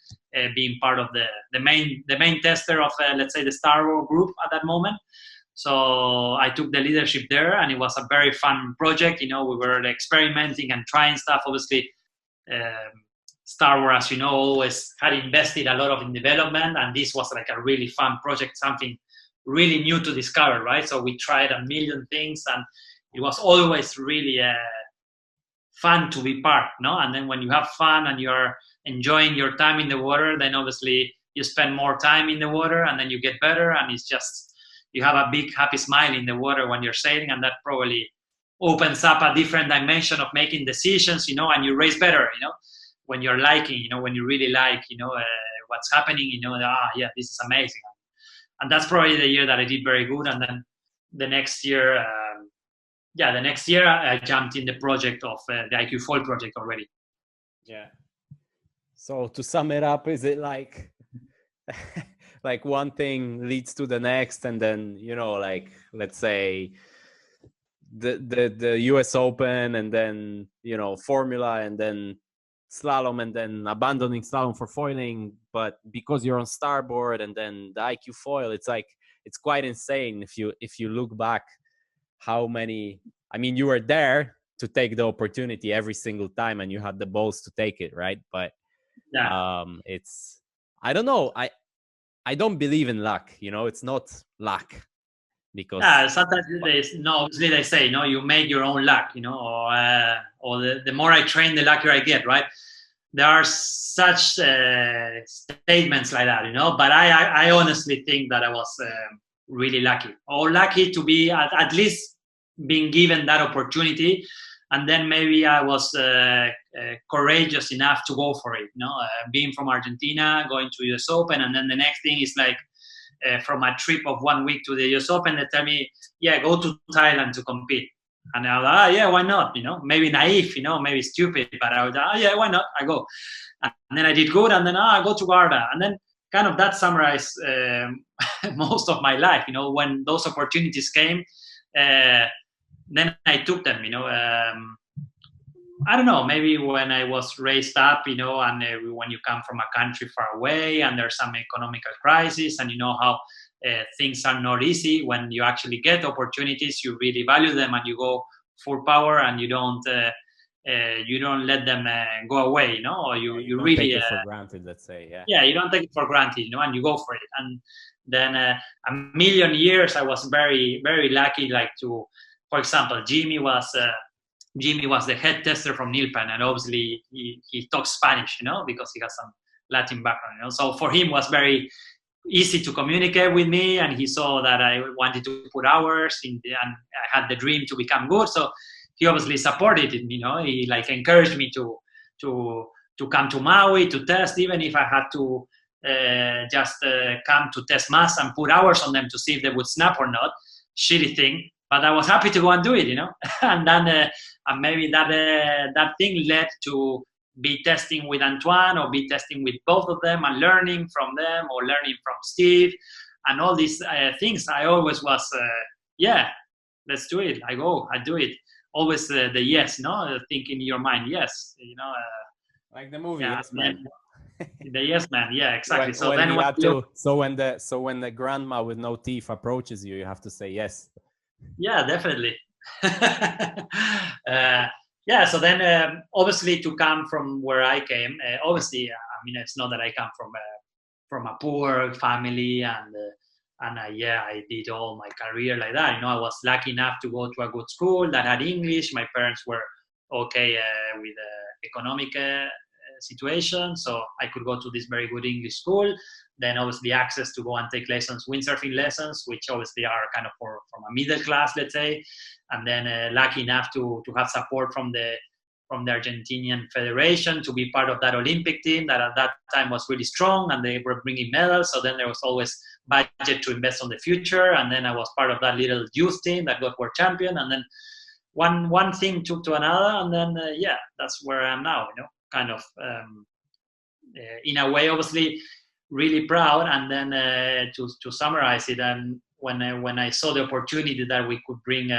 being part of the main tester of, let's say, the starboard group at that moment. So I took the leadership there, and it was a very fun project. We were experimenting and trying stuff. Obviously, Starboard, as you know, always had invested a lot in development, and this was like a really fun project, something really new to discover, right? So we tried a million things, and it was always really fun to be part, no? And then when you have fun and you're enjoying your time in the water, then obviously you spend more time in the water, and then you get better, and it's just, you have a big happy smile in the water when you're sailing, and that probably opens up a different dimension of making decisions, and you race better, when you're liking, when you really like, what's happening, this is amazing. And that's probably the year that I did very good. And then the next year, I jumped in the project of the IQ Foil project already. Yeah. So to sum it up, is it like, like one thing leads to the next, and then, like, let's say the US Open, and then, Formula, and then slalom, and then abandoning slalom for foiling, but because you're on starboard, and then the IQ foil, it's like, it's quite insane if you look back how many, I mean, you were there to take the opportunity every single time, and you had the balls to take it, right? But it's, I don't know, I don't believe in luck, it's not luck, because sometimes obviously they say, you make your own luck, or the more I train, the luckier I get, right? There are such statements like that, but I honestly think that I was really lucky, or lucky to be at least being given that opportunity. And then maybe I was courageous enough to go for it, being from Argentina, going to US Open, and then the next thing is like, from a trip of 1 week to the US Open, they tell me, go to Thailand to compete. And I was like, yeah, why not? Maybe naive, maybe stupid, but I was like, yeah, why not? I go. And then I did good, and then I go to Garda. And then kind of that summarized most of my life, when those opportunities came, then I took them, I don't know, maybe when I was raised up, and when you come from a country far away and there's some economical crisis, and you know how things are not easy, when you actually get opportunities, you really value them and you go full power, and you don't let them go away, or you really take it for granted, let's say. Yeah, you don't take it for granted, and you go for it. And then a million years I was very, very lucky, like to, for example, Jimmy was the head tester from Nilpan, and obviously he talks Spanish, because he has some Latin background, So for him it was very easy to communicate with me, and he saw that I wanted to put hours in, and I had the dream to become good. So he obviously supported it, He like encouraged me to come to Maui to test, even if I had to just come to test mass and put hours on them to see if they would snap or not. Shitty thing, but I was happy to go and do it, And then and maybe that thing led to be testing with Antoine, or be testing with both of them and learning from them, or learning from Steve, and all these things. I always was, yeah, let's do it. I do it. Always the yes, think in your mind, yes, like the movie, yeah, Yes Man. The yes man, yeah, exactly. When the grandma with no teeth approaches you, you have to say yes. Yeah, definitely. Yeah, so then obviously to come from where I came, obviously, it's not that I come from a poor family, and I did all my career like that. I was lucky enough to go to a good school that had English. My parents were okay with the economic situation, so I could go to this very good English school. Then obviously access to go and take windsurfing lessons, which obviously are kind of from a middle class, let's say. And then lucky enough to have support from the Argentinian Federation to be part of that Olympic team that at that time was really strong, and they were bringing medals. So then there was always budget to invest on the future. And then I was part of that little youth team that got world champion. And then one thing took to another, and then that's where I am now. Kind of in a way, obviously, really proud. And then to summarize it, and when I saw the opportunity that we could bring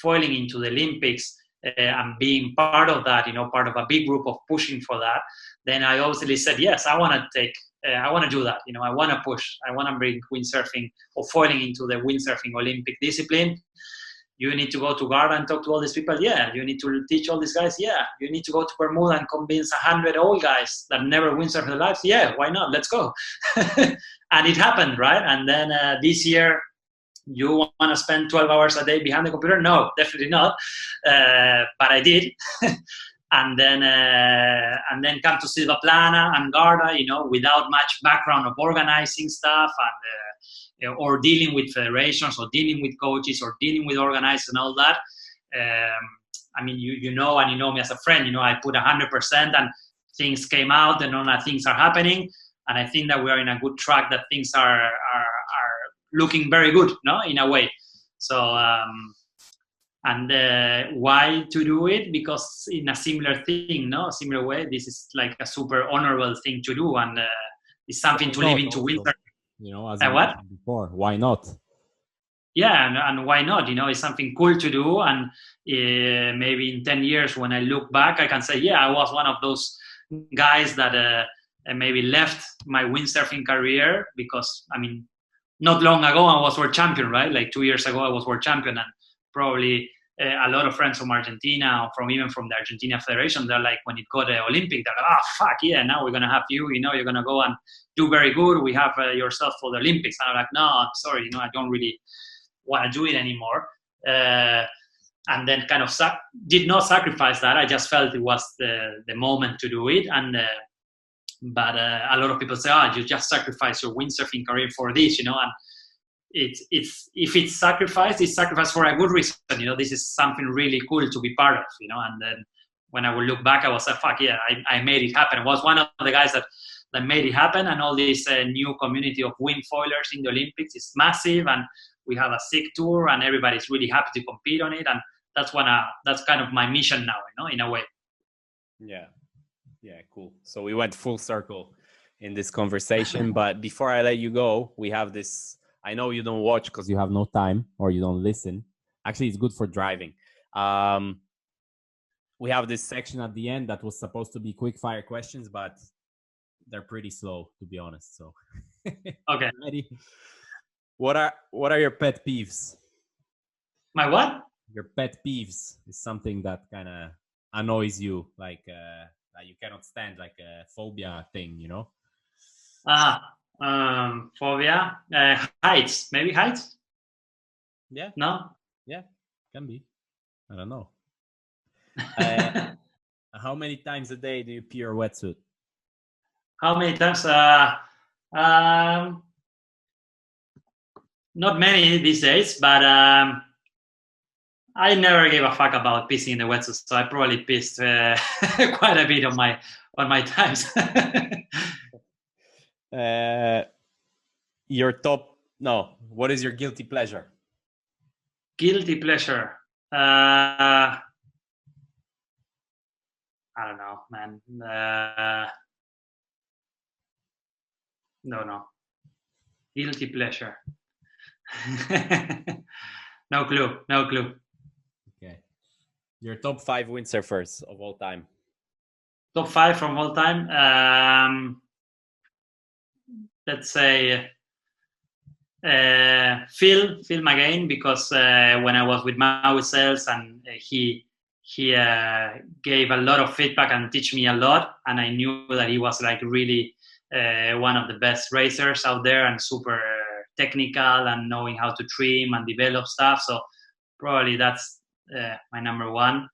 foiling into the Olympics, and being part of that, part of a big group of pushing for that, then I obviously said, yes, I want to do that. I want to push. I want to bring windsurfing or foiling into the windsurfing Olympic discipline. You need to go to Garda and talk to all these people. Yeah. You need to teach all these guys. Yeah. You need to go to Bermuda and convince 100 old guys that never windsurfed their lives. Yeah. Why not? Let's go. And it happened, right? And then this year, you want to spend 12 hours a day behind the computer? No, definitely not. But I did. And then come to Silva Plana and Garda, without much background of organizing stuff, and or dealing with federations, or dealing with coaches, or dealing with organizers and all that. You know me as a friend. I put 100%, and things came out, and things are happening. And I think that we are in a good track, that things are looking very good, in a way. So, why to do it? Because in a similar thing, similar way, this is like a super honorable thing to do, and it's something to live into winter. As I mentioned before, why not? Yeah, and why not? It's something cool to do, and maybe in 10 years when I look back, I can say, yeah, I was one of those guys that maybe left my windsurfing career, because, not long ago I was world champion, right? Like 2 years ago I was world champion, and probably a lot of friends from Argentina, or even from the Argentina Federation, they're like, when it got the Olympic, they're like, fuck yeah, now we're going to have you, you're going to go and do very good. We have yourself for the Olympics. And I'm like, no, sorry, I don't really want to do it anymore. And then kind of did not sacrifice that. I just felt it was the moment to do it. And but a lot of people say, you just sacrifice your windsurfing career for this, and if it's sacrifice, it's sacrifice for a good reason. This is something really cool to be part of, and then when I will look back, I was like, fuck yeah, I made it happen. I was one of the guys that made it happen. And all this new community of wind foilers in the Olympics is massive, and we have a sick tour, and everybody's really happy to compete on it. And that's kind of my mission now, in a way. Yeah, cool. So we went full circle in this conversation. But before I let you go, we have this. I know you don't watch because you have no time or you don't listen. Actually, it's good for driving. We have this section at the end that was supposed to be quick fire questions, but they're pretty slow, to be honest. So, okay. Ready? What are your pet peeves? My what? Your pet peeves is something that kind of annoys you, like that you cannot stand, like a phobia thing, Phobia. Heights. Maybe heights. Yeah. No. Yeah, can be. I don't know. How many times a day do you pee your wetsuit? How many times? Not many these days, but I never gave a fuck about pissing in the wetsuit, so I probably pissed quite a bit on my times. What is your guilty pleasure? Guilty pleasure. I don't know, man. No. Guilty pleasure. No clue. Okay. Your top 5 windsurfers of all time. Top 5 from all time. Let's say Phil again, because when I was with Maui Sales and he gave a lot of feedback and teach me a lot, and I knew that he was like really one of the best racers out there and super technical and knowing how to trim and develop stuff. So probably that's my number 1.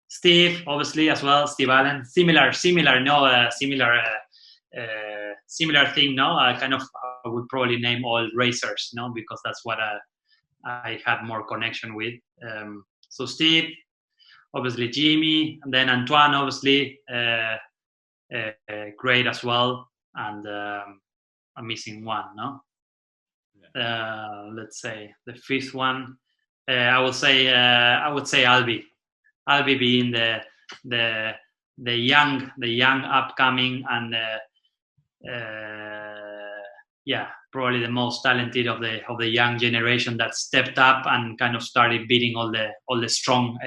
Steve, obviously, as well. Steve Allen. Similar thing. No, I would probably name all racers. Because that's what I had more connection with. So Steve, obviously Jimmy, and then Antoine, obviously, great as well. And I'm missing one, no? Yeah. Let's say the 5th one. I would say Albi. Albi being the young upcoming and probably the most talented of the young generation that stepped up and kind of started beating all the strong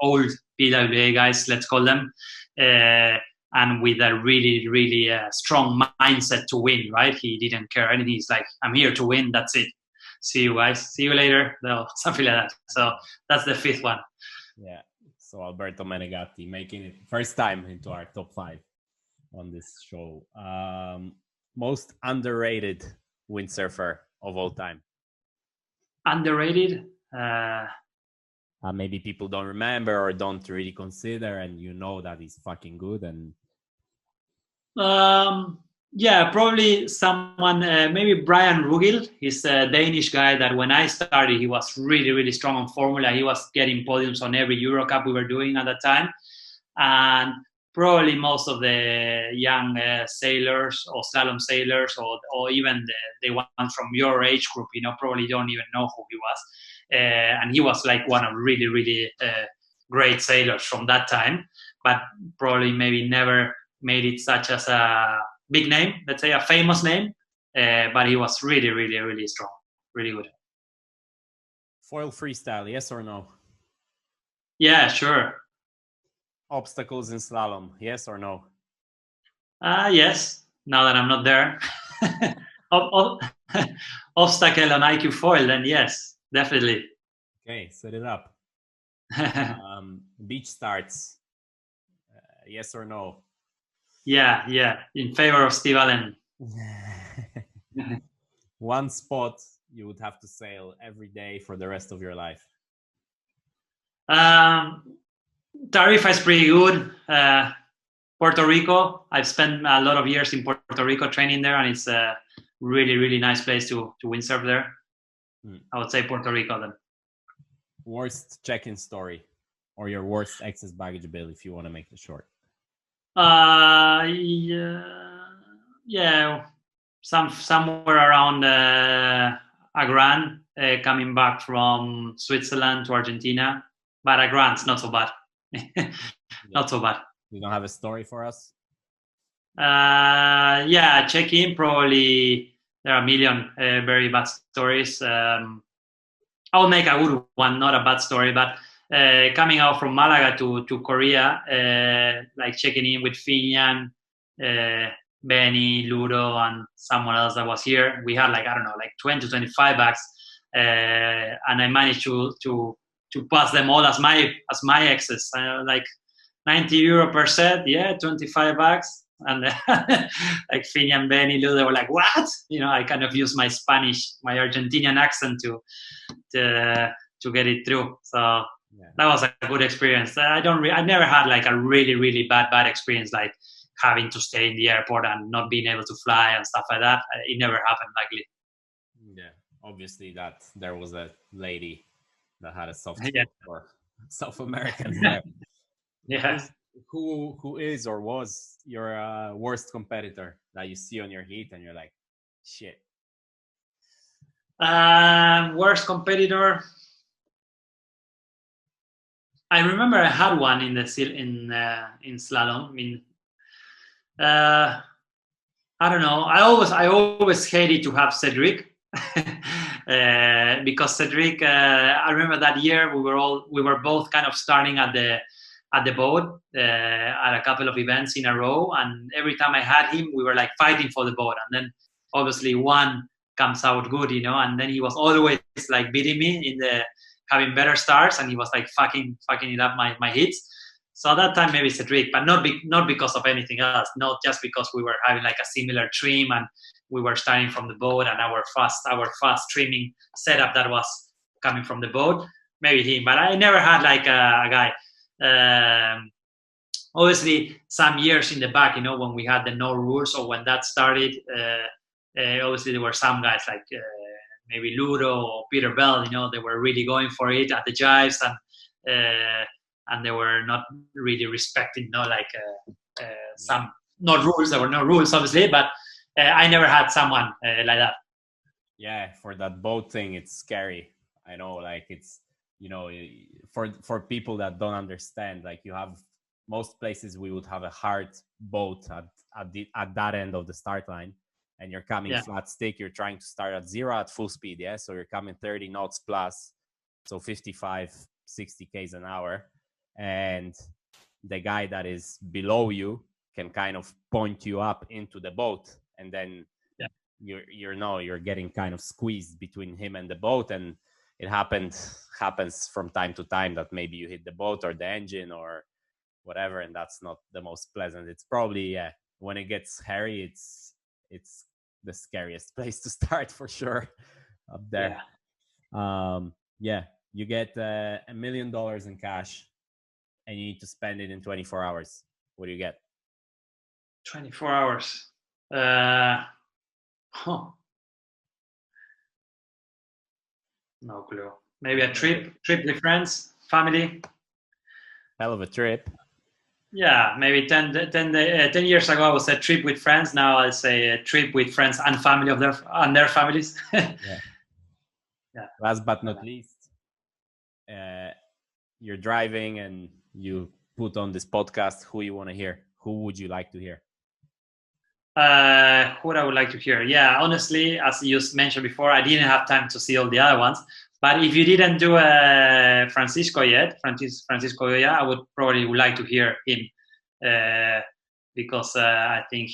old PWA guys, let's call them, and with a really really strong mindset to win. Right? He didn't care anything. He's like, I'm here to win. That's it. See you guys. See you later. No, something like that. So that's the 5th one. Yeah. So Alberto Menegatti making it first time into our top 5 on this show. Most underrated windsurfer of all time. Underrated? Maybe people don't remember or don't really consider, and that he's fucking good. And probably someone, maybe Brian Rugil. He's a Danish guy that when I started, he was really, really strong on Formula. He was getting podiums on every Euro Cup we were doing at that time. And probably most of the young sailors or slalom sailors or even the ones from your age group, probably don't even know who he was. And he was like one of really, really great sailors from that time, but probably maybe never made it such as a big name, let's say a famous name, but he was really, really, really strong, really good. Foil freestyle, yes or no? Yeah, sure. Obstacles in slalom, yes or no? Yes, now that I'm not there. Obstacle on IQ foil, then yes, definitely. Okay, set it up. Beach starts, yes or no? Yeah, in favor of Steve Allen. One spot you would have to sail every day for the rest of your life. Tarifa is pretty good. Puerto Rico. I've spent a lot of years in Puerto Rico training there, and it's a really, really nice place to windsurf there. I would say Puerto Rico then. Worst check-in story, or your worst excess baggage bill, if you want to make it short. Somewhere around a grand coming back from Switzerland to Argentina, but at Grants, not so bad. Not so bad. You don't have a story for us? Yeah, check-in, probably there are a million very bad stories. I'll make a good one, not a bad story, but coming out from Malaga to Korea, like checking in with Finian, Benny, Ludo, and someone else that was here. We had like, I don't know, like 20 to 25 bags, and I managed to pass them all as my exes, like €90 per set, 25 bags. And like Finian, Benny, Ludo, they were like, what? I kind of used my Spanish, my Argentinian accent to get it through. So that was a good experience. I never had like a really, really bad experience, like having to stay in the airport and not being able to fly and stuff like that. It never happened, luckily. Yeah, obviously that there was a lady that had a soft spot for South Americans there. Yeah. Who is or was your worst competitor that you see on your heat and you're like, shit? Worst competitor. I remember I had one in slalom. I mean, I don't know. I always hated to have Cedric because Cedric. I remember that year we were both kind of starting at the boat at a couple of events in a row, and every time I had him, we were like fighting for the boat, and then obviously one comes out good, and then he was always like beating me in the having better starts, and he was like fucking it up my hits. So at that time maybe Cedric, but not because of anything else, not just because we were having like a similar trim and we were starting from the boat and our fast trimming setup that was coming from the boat, maybe him. But I never had like a guy. Obviously some years in the back, when we had the no rules or when that started, obviously there were some guys like maybe Ludo or Peter Bell, they were really going for it at the jives, and they were not really respecting, some not rules. There were no rules, obviously, but I never had someone like that. Yeah, for that boat thing, it's scary. I know, like it's, for people that don't understand, like you have most places we would have a hard boat at that end of the start line, and you're coming flat stick, you're trying to start at 0 at full speed, so you're coming 30 knots plus, so 55 60 k's an hour, and the guy that is below you can kind of point you up into the boat, and then you're getting kind of squeezed between him and the boat, and it happens from time to time that maybe you hit the boat or the engine or whatever, and that's not the most pleasant. It's probably when it gets hairy, it's the scariest place to start for sure up there. You get $1 million in cash and you need to spend it in 24 hours. What do you get? 24 hours. No clue. Maybe a trip with friends, family. Hell of a trip. Yeah, maybe 10 years ago I was a trip with friends. Now I'll say a trip with friends and family and their families. Yeah. Last but not least, you're driving and you put on this podcast. Who you want to hear? Who would you like to hear? What I would like to hear? Yeah, honestly, as you mentioned before, I didn't have time to see all the other ones. But if you didn't do Francisco yet, Francisco, I would probably like to hear him because I think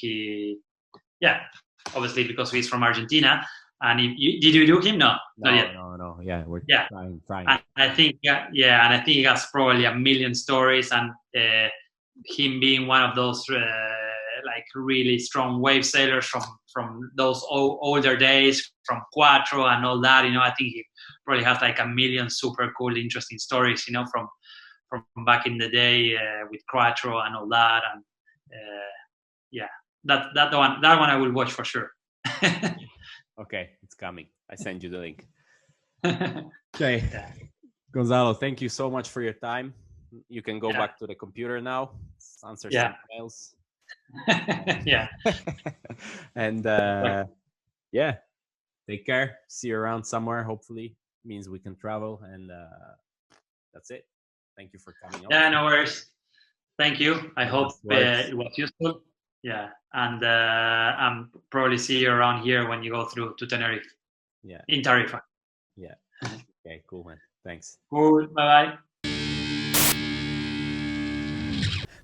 obviously because he's from Argentina. And did you do him? No, not yet. No. Yeah, we're trying. And I think, and I think he has probably a million stories, and him being one of those like really strong wave sailors from those older days, from Quattro and all that. I think he probably has like a million super cool, interesting stories. From back in the day with Quattro and all that. And that one I will watch for sure. Okay, it's coming. I send you the link. Okay. Gonzalo, thank you so much for your time. You can go back to the computer now, answer some emails. Yeah. And take care. See you around somewhere. Hopefully, means we can travel, and that's it. Thank you for coming on. Yeah, no worries. Thank you. I hope works. it was useful. Yeah, and I'm probably see you around here when you go through to Tenerife. Yeah. In Tarifa. Yeah. Okay, cool, man. Thanks. Cool. Bye-bye.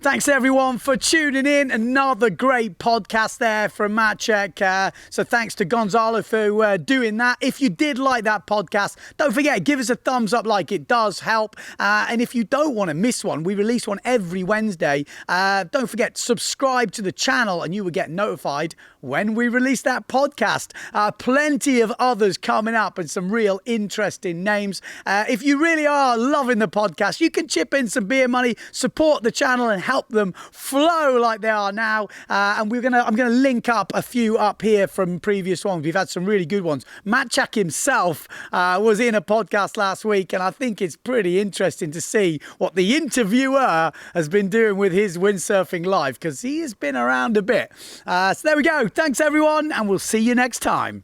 Thanks everyone for tuning in. Another great podcast there from Maciek. So thanks to Gonzalo for doing that. If you did like that podcast, don't forget, give us a thumbs up, like it does help. And if you don't want to miss one, we release one every Wednesday. Don't forget, subscribe to the channel and you will get notified when we release that podcast. Plenty of others coming up and some real interesting names. If you really are loving the podcast, you can chip in some beer money, support the channel and help them flow like they are now. And I'm gonna link up a few up here from previous ones. We've had some really good ones. Maciek himself was in a podcast last week, and I think it's pretty interesting to see what the interviewer has been doing with his windsurfing life, because he has been around a bit. So there we go. Thanks everyone, and we'll see you next time.